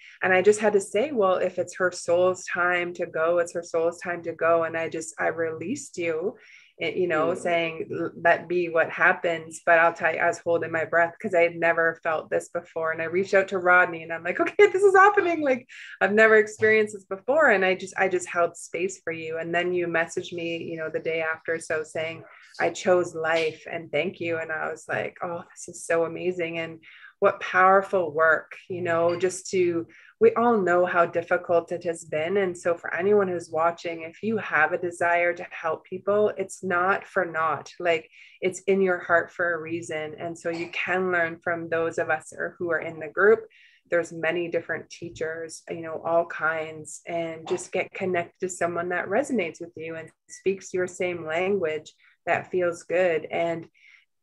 just had to say, well, if it's her soul's time to go, it's her soul's time to go. And I released you, saying, let be what happens. But I'll tell you, I was holding my breath because I had never felt this before. And I reached out to Rodney and I'm like, okay, this is happening. Like, I've never experienced this before. And I just held space for you. And then you messaged me, the day after. So saying, I chose life and thank you. And I was like, oh, this is so amazing. And what powerful work, we all know how difficult it has been. And so for anyone who's watching, if you have a desire to help people, it's not for naught. Like, it's in your heart for a reason. And so you can learn from those of us who are in the group. There's many different teachers, all kinds, and just get connected to someone that resonates with you and speaks your same language that feels good, and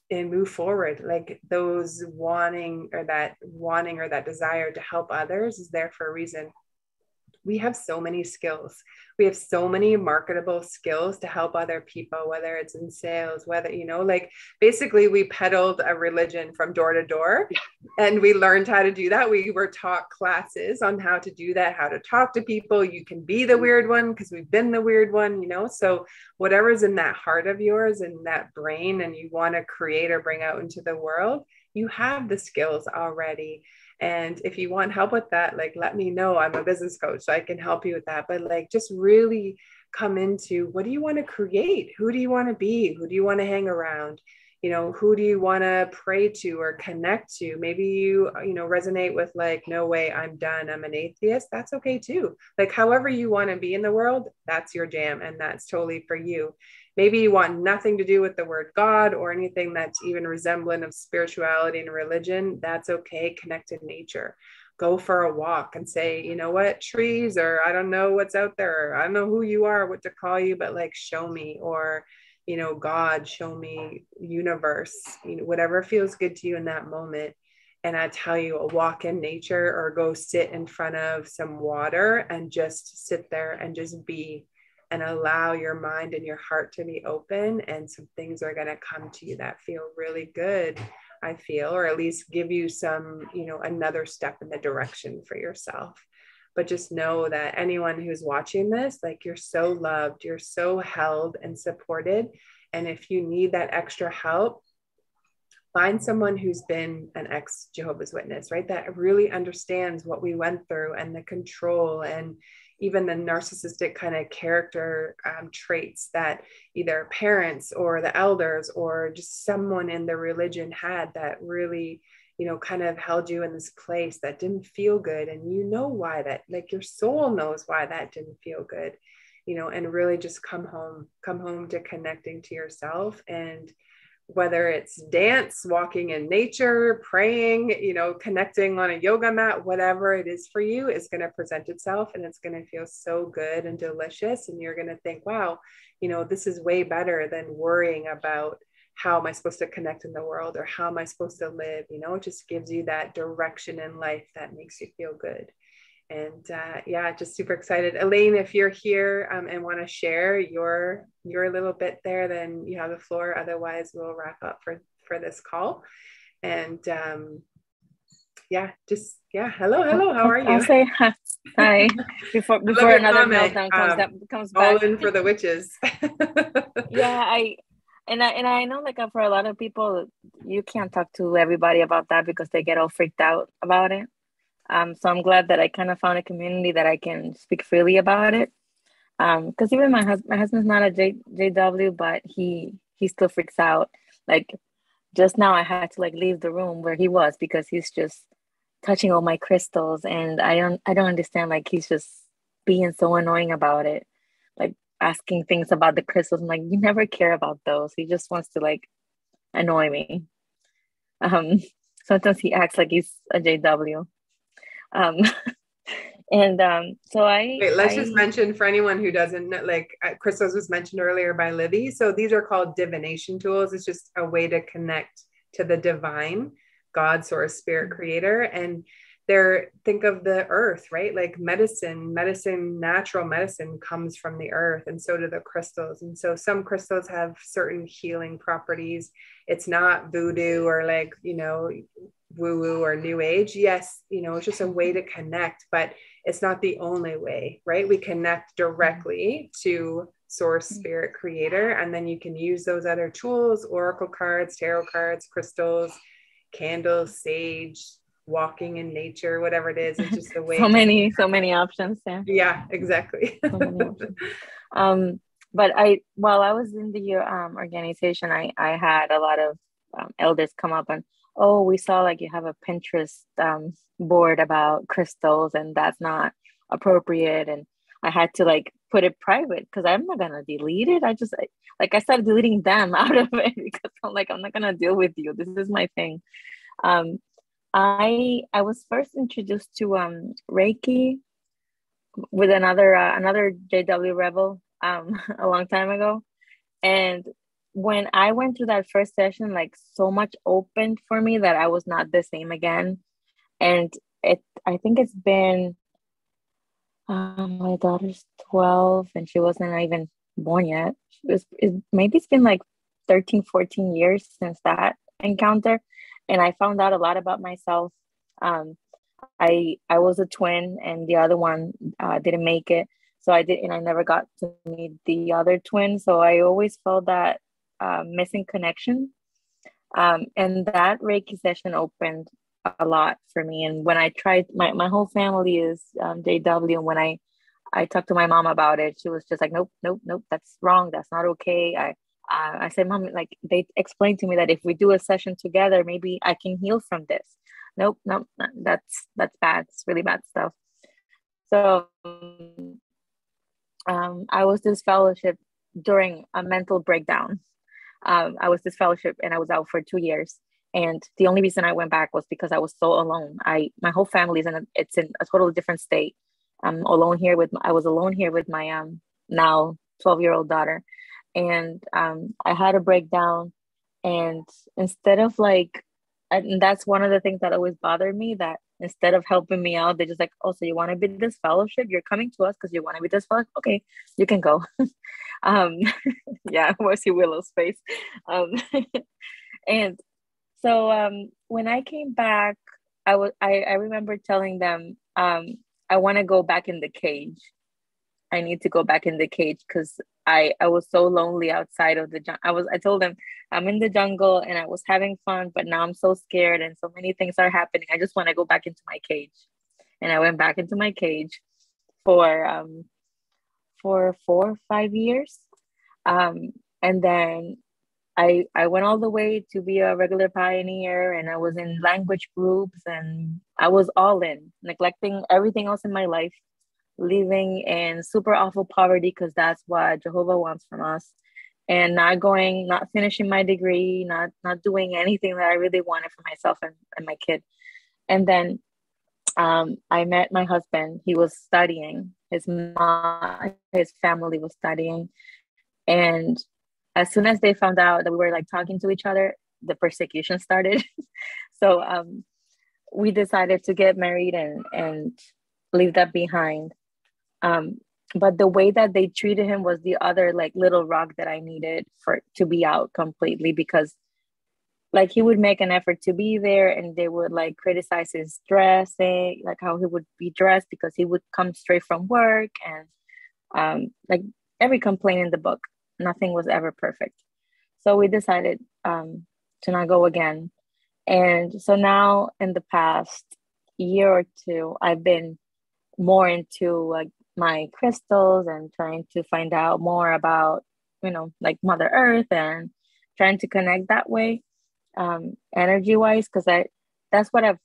move forward. Like, those wanting or that desire to help others is there for a reason. We have so many skills. We have so many marketable skills to help other people, whether it's in sales, whether, basically we peddled a religion from door to door, and we learned how to do that. We were taught classes on how to do that, how to talk to people. You can be the weird one because we've been the weird one, so whatever's in that heart of yours and that brain and you want to create or bring out into the world, you have the skills already. And if you want help with that, like, let me know. I'm a business coach, so I can help you with that. But like, just really come into, what do you want to create? Who do you want to be? Who do you want to hang around? Who do you want to pray to or connect to? Maybe you resonate with like, no way, I'm done, I'm an atheist. That's okay too. Like, however you want to be in the world, that's your jam. And that's totally for you. Maybe you want nothing to do with the word God or anything that's even resemblant of spirituality and religion. That's okay. Connect to nature. Go for a walk and say, you know what, trees, or I don't know what's out there. I don't know who you are, what to call you, but like, show me, or, God, show me, universe, whatever feels good to you in that moment. And I tell you, a walk in nature, or go sit in front of some water and just sit there and just be, and allow your mind and your heart to be open. And some things are going to come to you that feel really good, I feel, or at least give you some, another step in the direction for yourself. But just know that anyone who's watching this, like, you're so loved, you're so held and supported. And if you need that extra help, find someone who's been an ex-Jehovah's Witness, right? That really understands what we went through and the control and even the narcissistic kind of character traits that either parents or the elders or just someone in the religion had, that really, kind of held you in this place that didn't feel good. And why that, like, your soul knows why that didn't feel good, and really just come home to connecting to yourself. And whether it's dance, walking in nature, praying, connecting on a yoga mat, whatever it is for you is going to present itself, and it's going to feel so good and delicious. And you're going to think, wow, this is way better than worrying about how am I supposed to connect in the world, or how am I supposed to live? It just gives you that direction in life that makes you feel good. And just super excited. Elaine, if you're here and want to share your little bit there, then you have the floor. Otherwise, we'll wrap up for this call. And hello. How are you? I'll say hi before another meltdown comes back. All in for the witches. Yeah, I know, like, for a lot of people, you can't talk to everybody about that because they get all freaked out about it. So I'm glad that I kind of found a community that I can speak freely about it. Because even my husband's not a JW, but he still freaks out. Like, just now I had to, like, leave the room where he was because he's just touching all my crystals, and I don't understand. Like, he's just being so annoying about it, like asking things about the crystals. I'm like, you never care about those. He just wants to, like, annoy me. Sometimes he acts like he's a JW. And so Wait, let's just I mention for anyone who doesn't know, like crystals was mentioned earlier by Livy. So these are called divination tools. It's just a way to connect to the divine, God, source, spirit, creator. And think of the earth, right? Like medicine, natural medicine comes from the earth, and so do the crystals. And so some crystals have certain healing properties. It's not voodoo or like, woo woo or new age. Yes, it's just a way to connect, but it's not the only way, right? We connect directly to source, spirit, creator, and then you can use those other tools, oracle cards, tarot cards, crystals, candles, sage, walking in nature, whatever it is. It's just a way. So many options there. Yeah, exactly. So many options. But while I was in the organization, I had a lot of elders come up and, oh, we saw like you have a Pinterest board about crystals, and that's not appropriate. And I had to like put it private because I'm not gonna delete it. I started deleting them out of it because I'm like, I'm not gonna deal with you. This is my thing. I was first introduced to Reiki with another JW rebel a long time ago. And when I went through that first session, like so much opened for me that I was not the same again. And I think it's been my daughter's 12 and she wasn't even born yet. Maybe it's been like 13, 14 years since that encounter. And I found out a lot about myself. I was a twin and the other one didn't make it. So I never got to meet the other twin. So I always felt that missing connection. And that Reiki session opened a lot for me. And when I tried, my whole family is JW. And when I talked to my mom about it, she was just like, nope, that's wrong. That's not okay. I said, Mom, like they explained to me that if we do a session together, maybe I can heal from this. Nope, that's bad. It's really bad stuff. So I was this fellowship during a mental breakdown. I was this fellowship and I was out for 2 years. And the only reason I went back was because I was so alone. My whole family is in a totally different state. I was alone here with my now 12-year-old daughter. And I had a breakdown. And instead of like, and that's one of the things that always bothered me, that instead of helping me out, they're just like, oh, so you want to be this fellowship? You're coming to us because you want to be this fellowship? Okay, you can go. Yeah, where's your Willow's face? And so when I came back, I remember telling them, I want to go back in the cage. I need to go back in the cage because I was so lonely outside of the jungle. I told them I'm in the jungle and I was having fun, but now I'm so scared and so many things are happening. I just want to go back into my cage. And I went back into my cage for 4 or 5 years. And then I went all the way to be a regular pioneer, and I was in language groups, and I was all in, neglecting everything else in my life, living in super awful poverty because that's what Jehovah wants from us, and not finishing my degree, not doing anything that I really wanted for myself and my kid. And then I met my husband. He was studying. His family was studying, and as soon as they found out that we were like talking to each other, the persecution started. So we decided to get married and leave that behind. But the way that they treated him was the other like little rock that I needed to be out completely, because like he would make an effort to be there and they would like criticize his dressing, like how he would be dressed because he would come straight from work, and like every complaint in the book, nothing was ever perfect. So we decided to not go again. And so now in the past year or two, I've been more into like my crystals and trying to find out more about, like Mother Earth, and trying to connect that way, energy wise, because that's what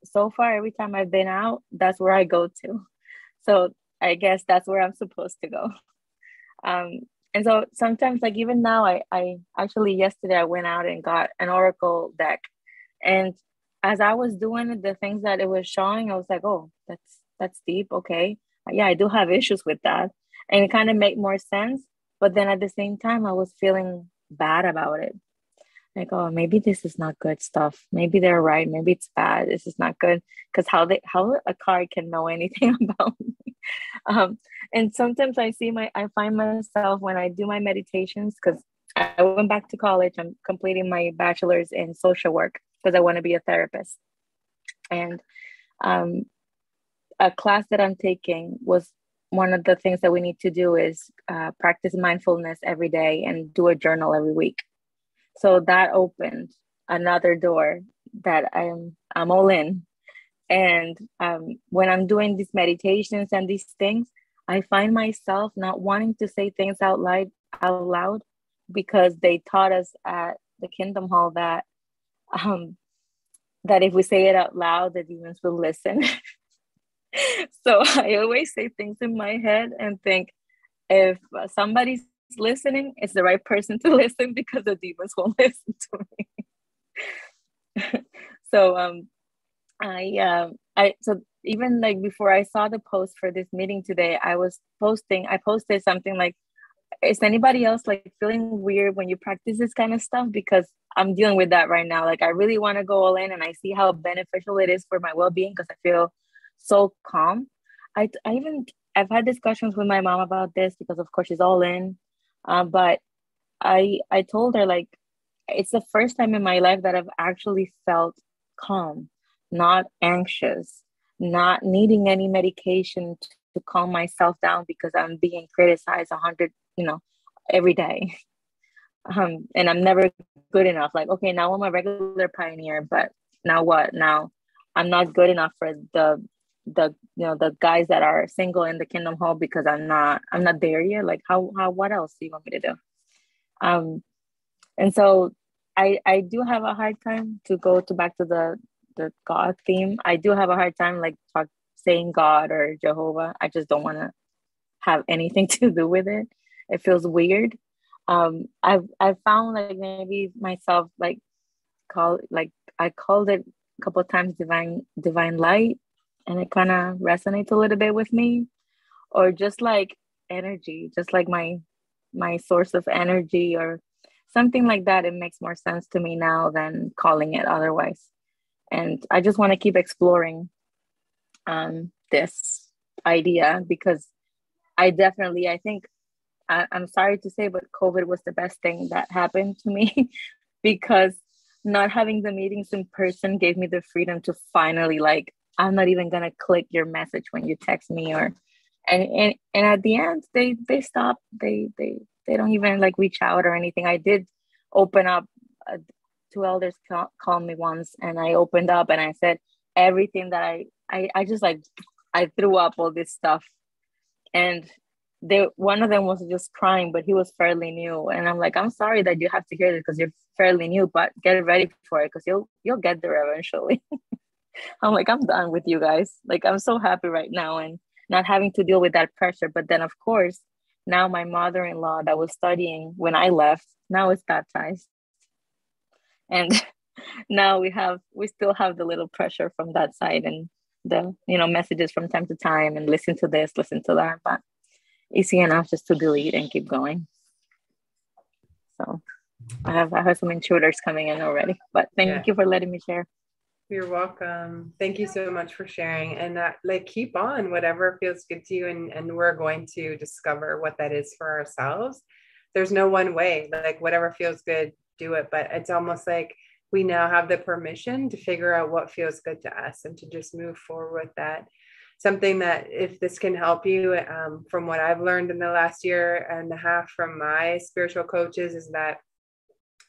so far, every time I've been out, that's where I go to. So I guess that's where I'm supposed to go. And so sometimes, like even now, I actually yesterday I went out and got an oracle deck, and as I was doing the things that it was showing, I was like, oh, that's that's deep. Okay. Yeah, I do have issues with that. And it kind of made more sense. But then at the same time, I was feeling bad about it. Like, oh, maybe this is not good stuff. Maybe they're right. Maybe it's bad. This is not good. Because how a card can know anything about me. And sometimes I find myself when I do my meditations, because I went back to college. I'm completing my bachelor's in social work because I want to be a therapist. And a class that I'm taking was one of the things that we need to do is practice mindfulness every day and do a journal every week. So that opened another door that I'm all in. And when I'm doing these meditations and these things, I find myself not wanting to say things out loud because they taught us at the Kingdom Hall that that if we say it out loud, the demons will listen. So I always say things in my head and think, if somebody's listening, it's the right person to listen because the demons won't listen to me. So so even like before I saw the post for this meeting today, I posted something like, is anybody else like feeling weird when you practice this kind of stuff? Because I'm dealing with that right now. Like, I really want to go all in, and I see how beneficial it is for my well-being because I feel so calm. I've had discussions with my mom about this because of course she's all in. But I told her, like, it's the first time in my life that I've actually felt calm, not anxious, not needing any medication to calm myself down because I'm being criticized 100, every day. And I'm never good enough. Like, okay, now I'm a regular pioneer, but now what? Now I'm not good enough for the guys that are single in the Kingdom Hall because I'm not there yet. Like, how what else do you want me to do? And so I do have a hard time to go back to the God theme. I do have a hard time like saying God or Jehovah. I just don't want to have anything to do with it. It feels weird. I've found like maybe myself I called it a couple of times divine light, and it kind of resonates a little bit with me, or just like energy, just like my source of energy or something like that. It makes more sense to me now than calling it otherwise. And I just want to keep exploring this idea because I think I'm sorry to say, but COVID was the best thing that happened to me because not having the meetings in person gave me the freedom to finally, like, I'm not even going to click your message when you text me and at the end, they stop. They don't even like reach out or anything. I did open up. Two elders called me once, and I opened up and I said everything that I just like, I threw up all this stuff. And one of them was just crying, but he was fairly new. And I'm like, I'm sorry that you have to hear this because you're fairly new, but get ready for it because you'll get there eventually. I'm like, I'm done with you guys. Like, I'm so happy right now and not having to deal with that pressure. But then, of course, now my mother-in-law that was studying when I left, now is baptized. And now we still have the little pressure from that side and the, messages from time to time and listen to this, listen to that. But easy enough just to delete and keep going. So I have some intruders coming in already, but thank you for letting me share. You're welcome. Thank you so much for sharing, and keep on whatever feels good to you. And we're going to discover what that is for ourselves. There's no one way, like whatever feels good, do it. But it's almost like we now have the permission to figure out what feels good to us and to just move forward with that. Something that, if this can help you, from what I've learned in the last year and a half from my spiritual coaches, is that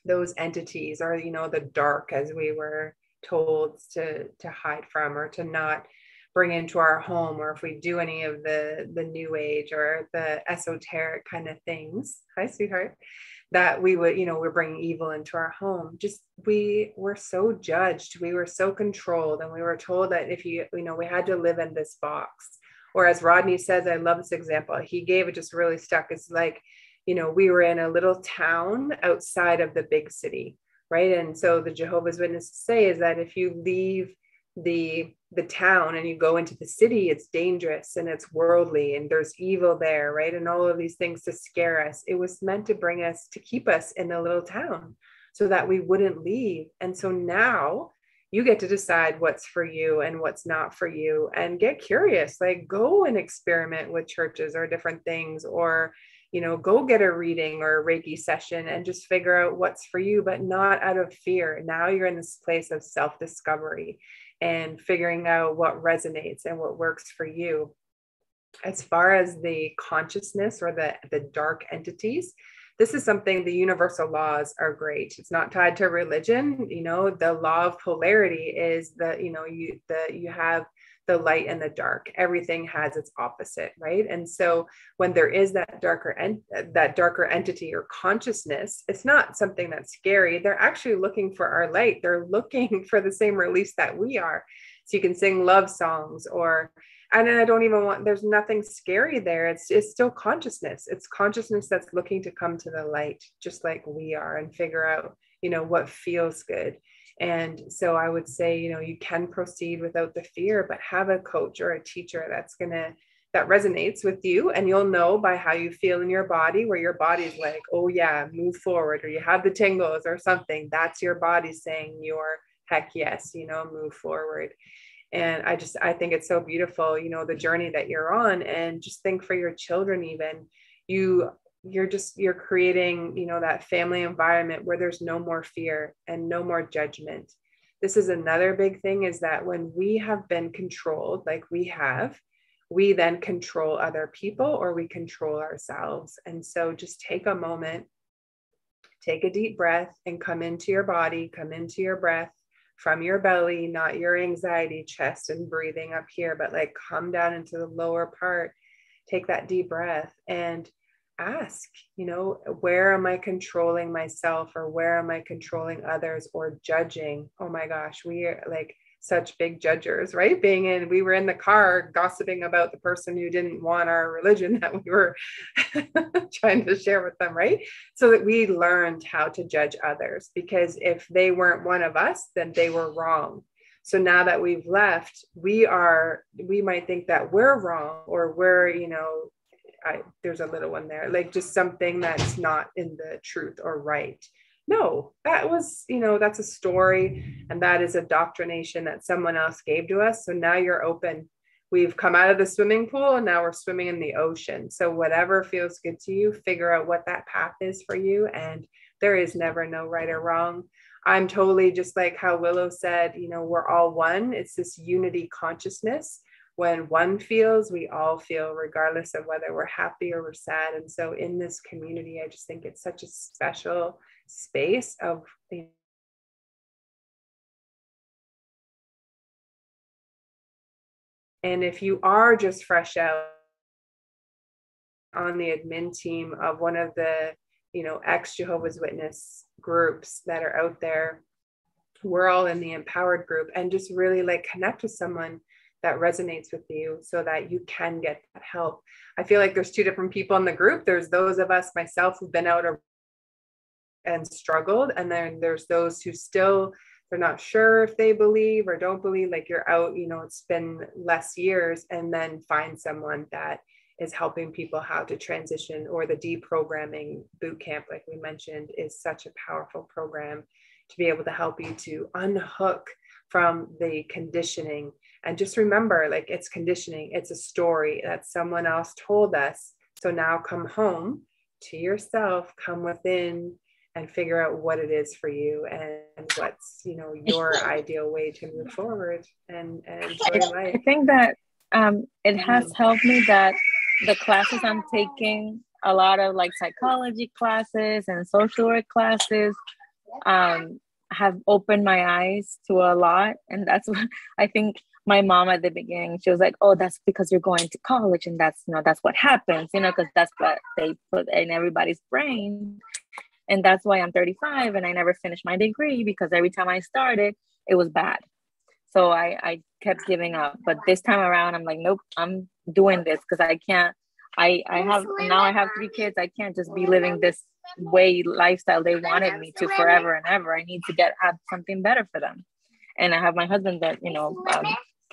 those entities are, the dark, as we were told to hide from or to not bring into our home, or if we do any of the new age or the esoteric kind of things. Hi, sweetheart. That we would, we're bringing evil into our home. Just, we were so judged, we were so controlled, and we were told that if we had to live in this box. Or as Rodney says, I love this example he gave, it just really stuck. It's like, we were in a little town outside of the big city, right? And so the Jehovah's Witnesses say is that if you leave the town and you go into the city, it's dangerous and it's worldly and there's evil there, right? And all of these things to scare us. It was meant to bring us, to keep us in the little town so that we wouldn't leave. And so now you get to decide what's for you and what's not for you, and get curious, like go and experiment with churches or different things, or go get a reading or a Reiki session and just figure out what's for you, but not out of fear. Now you're in this place of self-discovery and figuring out what resonates and what works for you. As far as the consciousness or the dark entities, this is something, the universal laws are great. It's not tied to religion. The law of polarity is that, you have the light and the dark. Everything has its opposite, right? And so when there is that darker entity or consciousness, it's not something that's scary. They're actually looking for our light. They're looking for the same release that we are. So you can sing love songs, and I don't even want, there's nothing scary there. It's still consciousness. It's consciousness that's looking to come to the light, just like we are, and figure out, what feels good. And so I would say, you can proceed without the fear, but have a coach or a teacher that resonates with you. And you'll know by how you feel in your body, where your body's like, oh yeah, move forward, or you have the tingles or something. That's your body saying your heck yes, move forward. And I think it's so beautiful, the journey that you're on. And just think for your children, even you're creating, that family environment where there's no more fear and no more judgment. This is another big thing, is that when we have been controlled, like we then control other people, or we control ourselves. And so just take a moment, take a deep breath, and come into your body, come into your breath from your belly, not your anxiety chest and breathing up here, but like come down into the lower part. Take that deep breath and ask, where am I controlling myself, or where am I controlling others, or judging? Oh my gosh, we are like such big judgers, right? We were in the car gossiping about the person who didn't want our religion that we were trying to share with them, right? So that we learned how to judge others, because if they weren't one of us, then they were wrong. So now that we've left, we might think that we're wrong, or we're, there's a little one there, like just something that's not in the truth or right. No, that was, that's a story, and that is a doctrination that someone else gave to us. So now you're open. We've come out of the swimming pool and now we're swimming in the ocean. So whatever feels good to you, figure out what that path is for you. And there is never no right or wrong. I'm totally just like how Willow said, we're all one. It's this unity consciousness. When one feels, we all feel, regardless of whether we're happy or we're sad. And so in this community, I just think it's such a special space of and if you are just fresh out on the admin team of one of the ex-Jehovah's Witness groups that are out there, we're all in the empowered group, and just really like connect with someone that resonates with you so that you can get that help. I feel like there's two different people in the group. There's those of us, myself, who've been out and struggled, and then there's those who still, they're not sure if they believe or don't believe, like you're out, it's been less years, and then find someone that is helping people how to transition. Or the deprogramming boot camp, like we mentioned, is such a powerful program to be able to help you to unhook from the conditioning. And just remember, like, it's conditioning, it's a story that someone else told us. So now come home to yourself, come within, and figure out what it is for you, and what's, your ideal way to move forward and enjoy life. I think that it has helped me that the classes I'm taking, a lot of like psychology classes and social work classes, have opened my eyes to a lot. And that's what I think my mom at the beginning, she was like, oh, that's because you're going to college, and that's, that's what happens, because that's what they put in everybody's brain. And that's why I'm 35 and I never finished my degree, because every time I started, it was bad. So I kept giving up. But this time around, I'm like, nope, I'm doing this, because I can't, I have 3 kids. I can't just be living this lifestyle they wanted me to forever and ever. I need to have something better for them. And I have my husband that,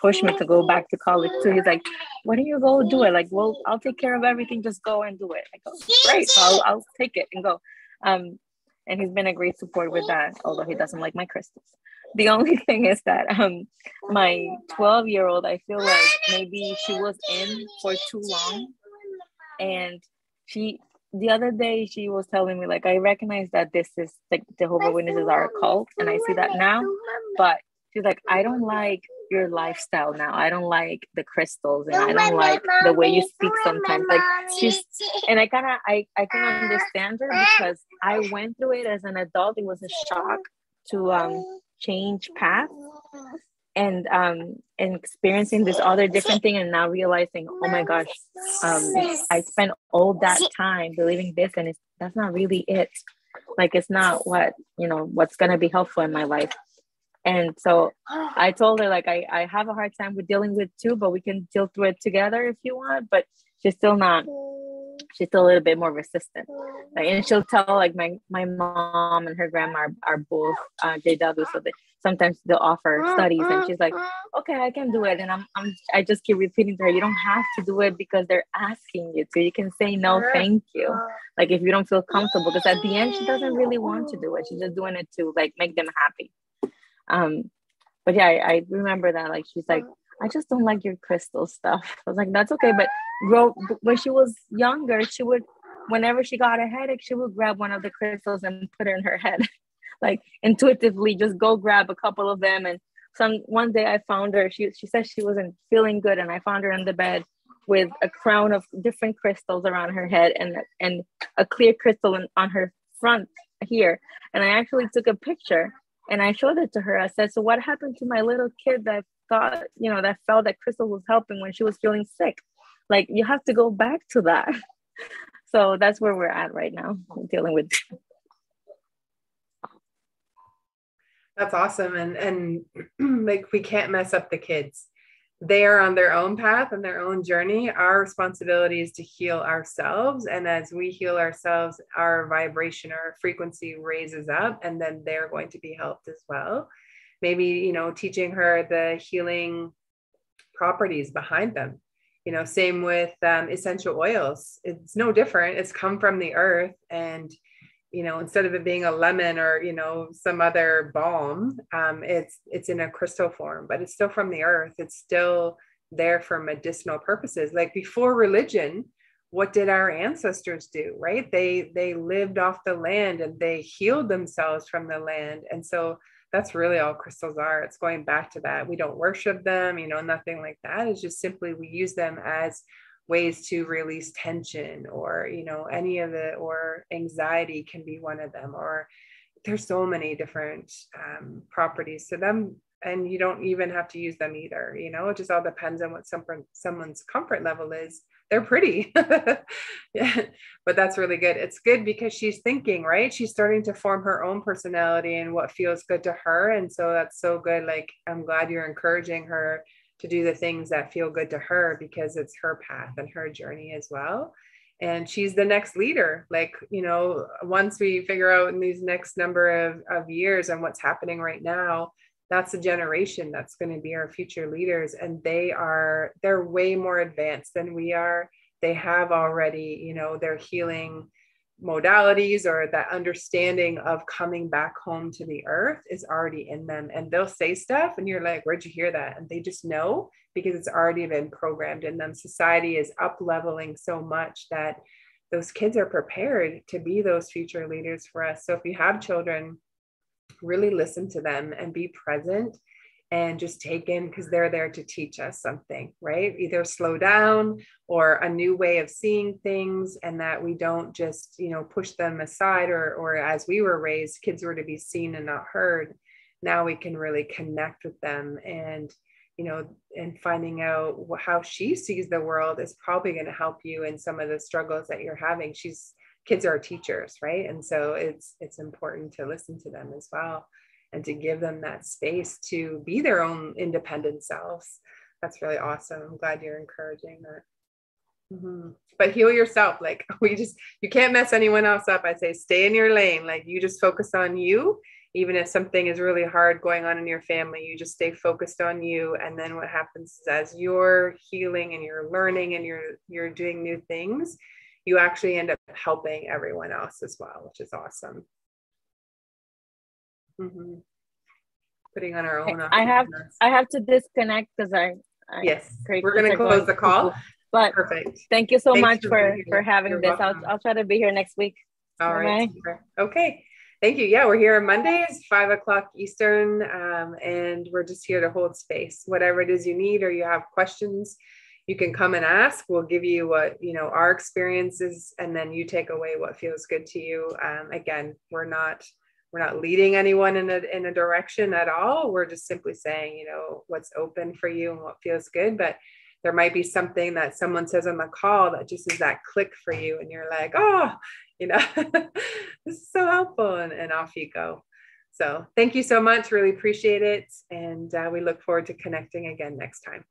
pushed me to go back to college too. He's like, why don't you go do it? Like, well, I'll take care of everything. Just go and do it. I go, great. So I'll take it and go. And he's been a great support with that, although he doesn't like my crystals. The only thing is that my 12-year-old, I feel like maybe she was in for too long. And the other day she was telling me, like, I recognize that this is like Jehovah's Witnesses are a cult, and I see that now. But she's like, I don't like your lifestyle now. I don't like the crystals, and I don't like the way you speak sometimes. Like and I can understand her because I went through it as an adult. It was a shock to change path and experiencing this other different thing, and now realizing, oh my gosh, I spent all that time believing this, and that's not really it. Like, it's not what's gonna be helpful in my life. And so I told her, like, I have a hard time with dealing with too, but we can deal through it together if you want. But she's still a little bit more resistant. Like, and she'll tell, like, my mom and her grandma are both JW, so sometimes they'll offer studies, and she's like, okay, I can do it. And I just keep repeating to her, you don't have to do it because they're asking you to. You can say no, thank you. Like, if you don't feel comfortable, because at the end she doesn't really want to do it. She's just doing it to, like, make them happy. But yeah, I remember that, like, she's like, I just don't like your crystal stuff. I was like, that's okay. But when she was younger, she would, whenever she got a headache, she would grab one of the crystals and put it in her head. Like, intuitively just go grab a couple of them. And one day I found her, she said she wasn't feeling good, and I found her in the bed with a crown of different crystals around her head and a clear crystal on her front here. And I actually took a picture and I showed it to her. I said, so what happened to my little kid that thought, that felt that crystal was helping when she was feeling sick? Like, you have to go back to that. So that's where we're at right now, dealing with. That's awesome. And like, we can't mess up the kids. They are on their own path and their own journey. Our responsibility is to heal ourselves. And as we heal ourselves, our vibration, our frequency raises up, and then they're going to be helped as well. Maybe, teaching her the healing properties behind them. Same with essential oils. It's no different. It's come from the earth, and instead of it being a lemon or, some other balm, it's in a crystal form, but it's still from the earth. It's still there for medicinal purposes. Like, before religion, what did our ancestors do, right? They lived off the land and they healed themselves from the land. And so that's really all crystals are. It's going back to that. We don't worship them, nothing like that. It's just simply, we use them as ways to release tension, or or anxiety can be one of them, or there's so many different properties to them, and you don't even have to use them either. It just all depends on what someone's comfort level is. They're pretty. Yeah, but that's really good. It's good because she's thinking, right? She's starting to form her own personality and what feels good to her. And so that's so good. Like, I'm glad you're encouraging her to do the things that feel good to her, because it's her path and her journey as well. And she's the next leader. Like, once we figure out in these next number of years and what's happening right now, that's the generation that's going to be our future leaders. And they're way more advanced than we are. They have already, their healing modalities, or that understanding of coming back home to the earth is already in them. And they'll say stuff and you're like, where'd you hear that? And they just know, because it's already been programmed in them. Society is up leveling so much that those kids are prepared to be those future leaders for us. So if you have children, really listen to them and be present and just take in, because they're there to teach us something, right? Either slow down or a new way of seeing things, and that we don't just, push them aside, or as we were raised, kids were to be seen and not heard. Now we can really connect with them, and, and finding out how she sees the world is probably going to help you in some of the struggles that you're having. Kids are teachers, right? And so it's important to listen to them as well, and to give them that space to be their own independent selves. That's really awesome. I'm glad you're encouraging that. Mm-hmm. But heal yourself. Like, you can't mess anyone else up. I say, stay in your lane. Like, you just focus on you even if something is really hard going on in your family, you just stay focused on you. And then what happens is, as you're healing and you're learning and you're doing new things, you actually end up helping everyone else as well, which is awesome. Mm-hmm. Putting on our own. I have to disconnect because yes, we're going to close the call. But perfect. Thank you so Thanks much for having You're this. welcome. I'll try to be here next week. All right. Okay. Thank you. Yeah, we're here on Mondays, 5 o'clock Eastern, and we're just here to hold space. Whatever it is you need, or you have questions, you can come and ask. We'll give you what, our experiences, and then you take away what feels good to you. Again, we're not leading anyone in a direction at all. We're just simply saying, what's open for you and what feels good. But there might be something that someone says on the call that just is that click for you, and you're like, oh, this is so helpful, and off you go. So thank you so much. Really appreciate it. And we look forward to connecting again next time.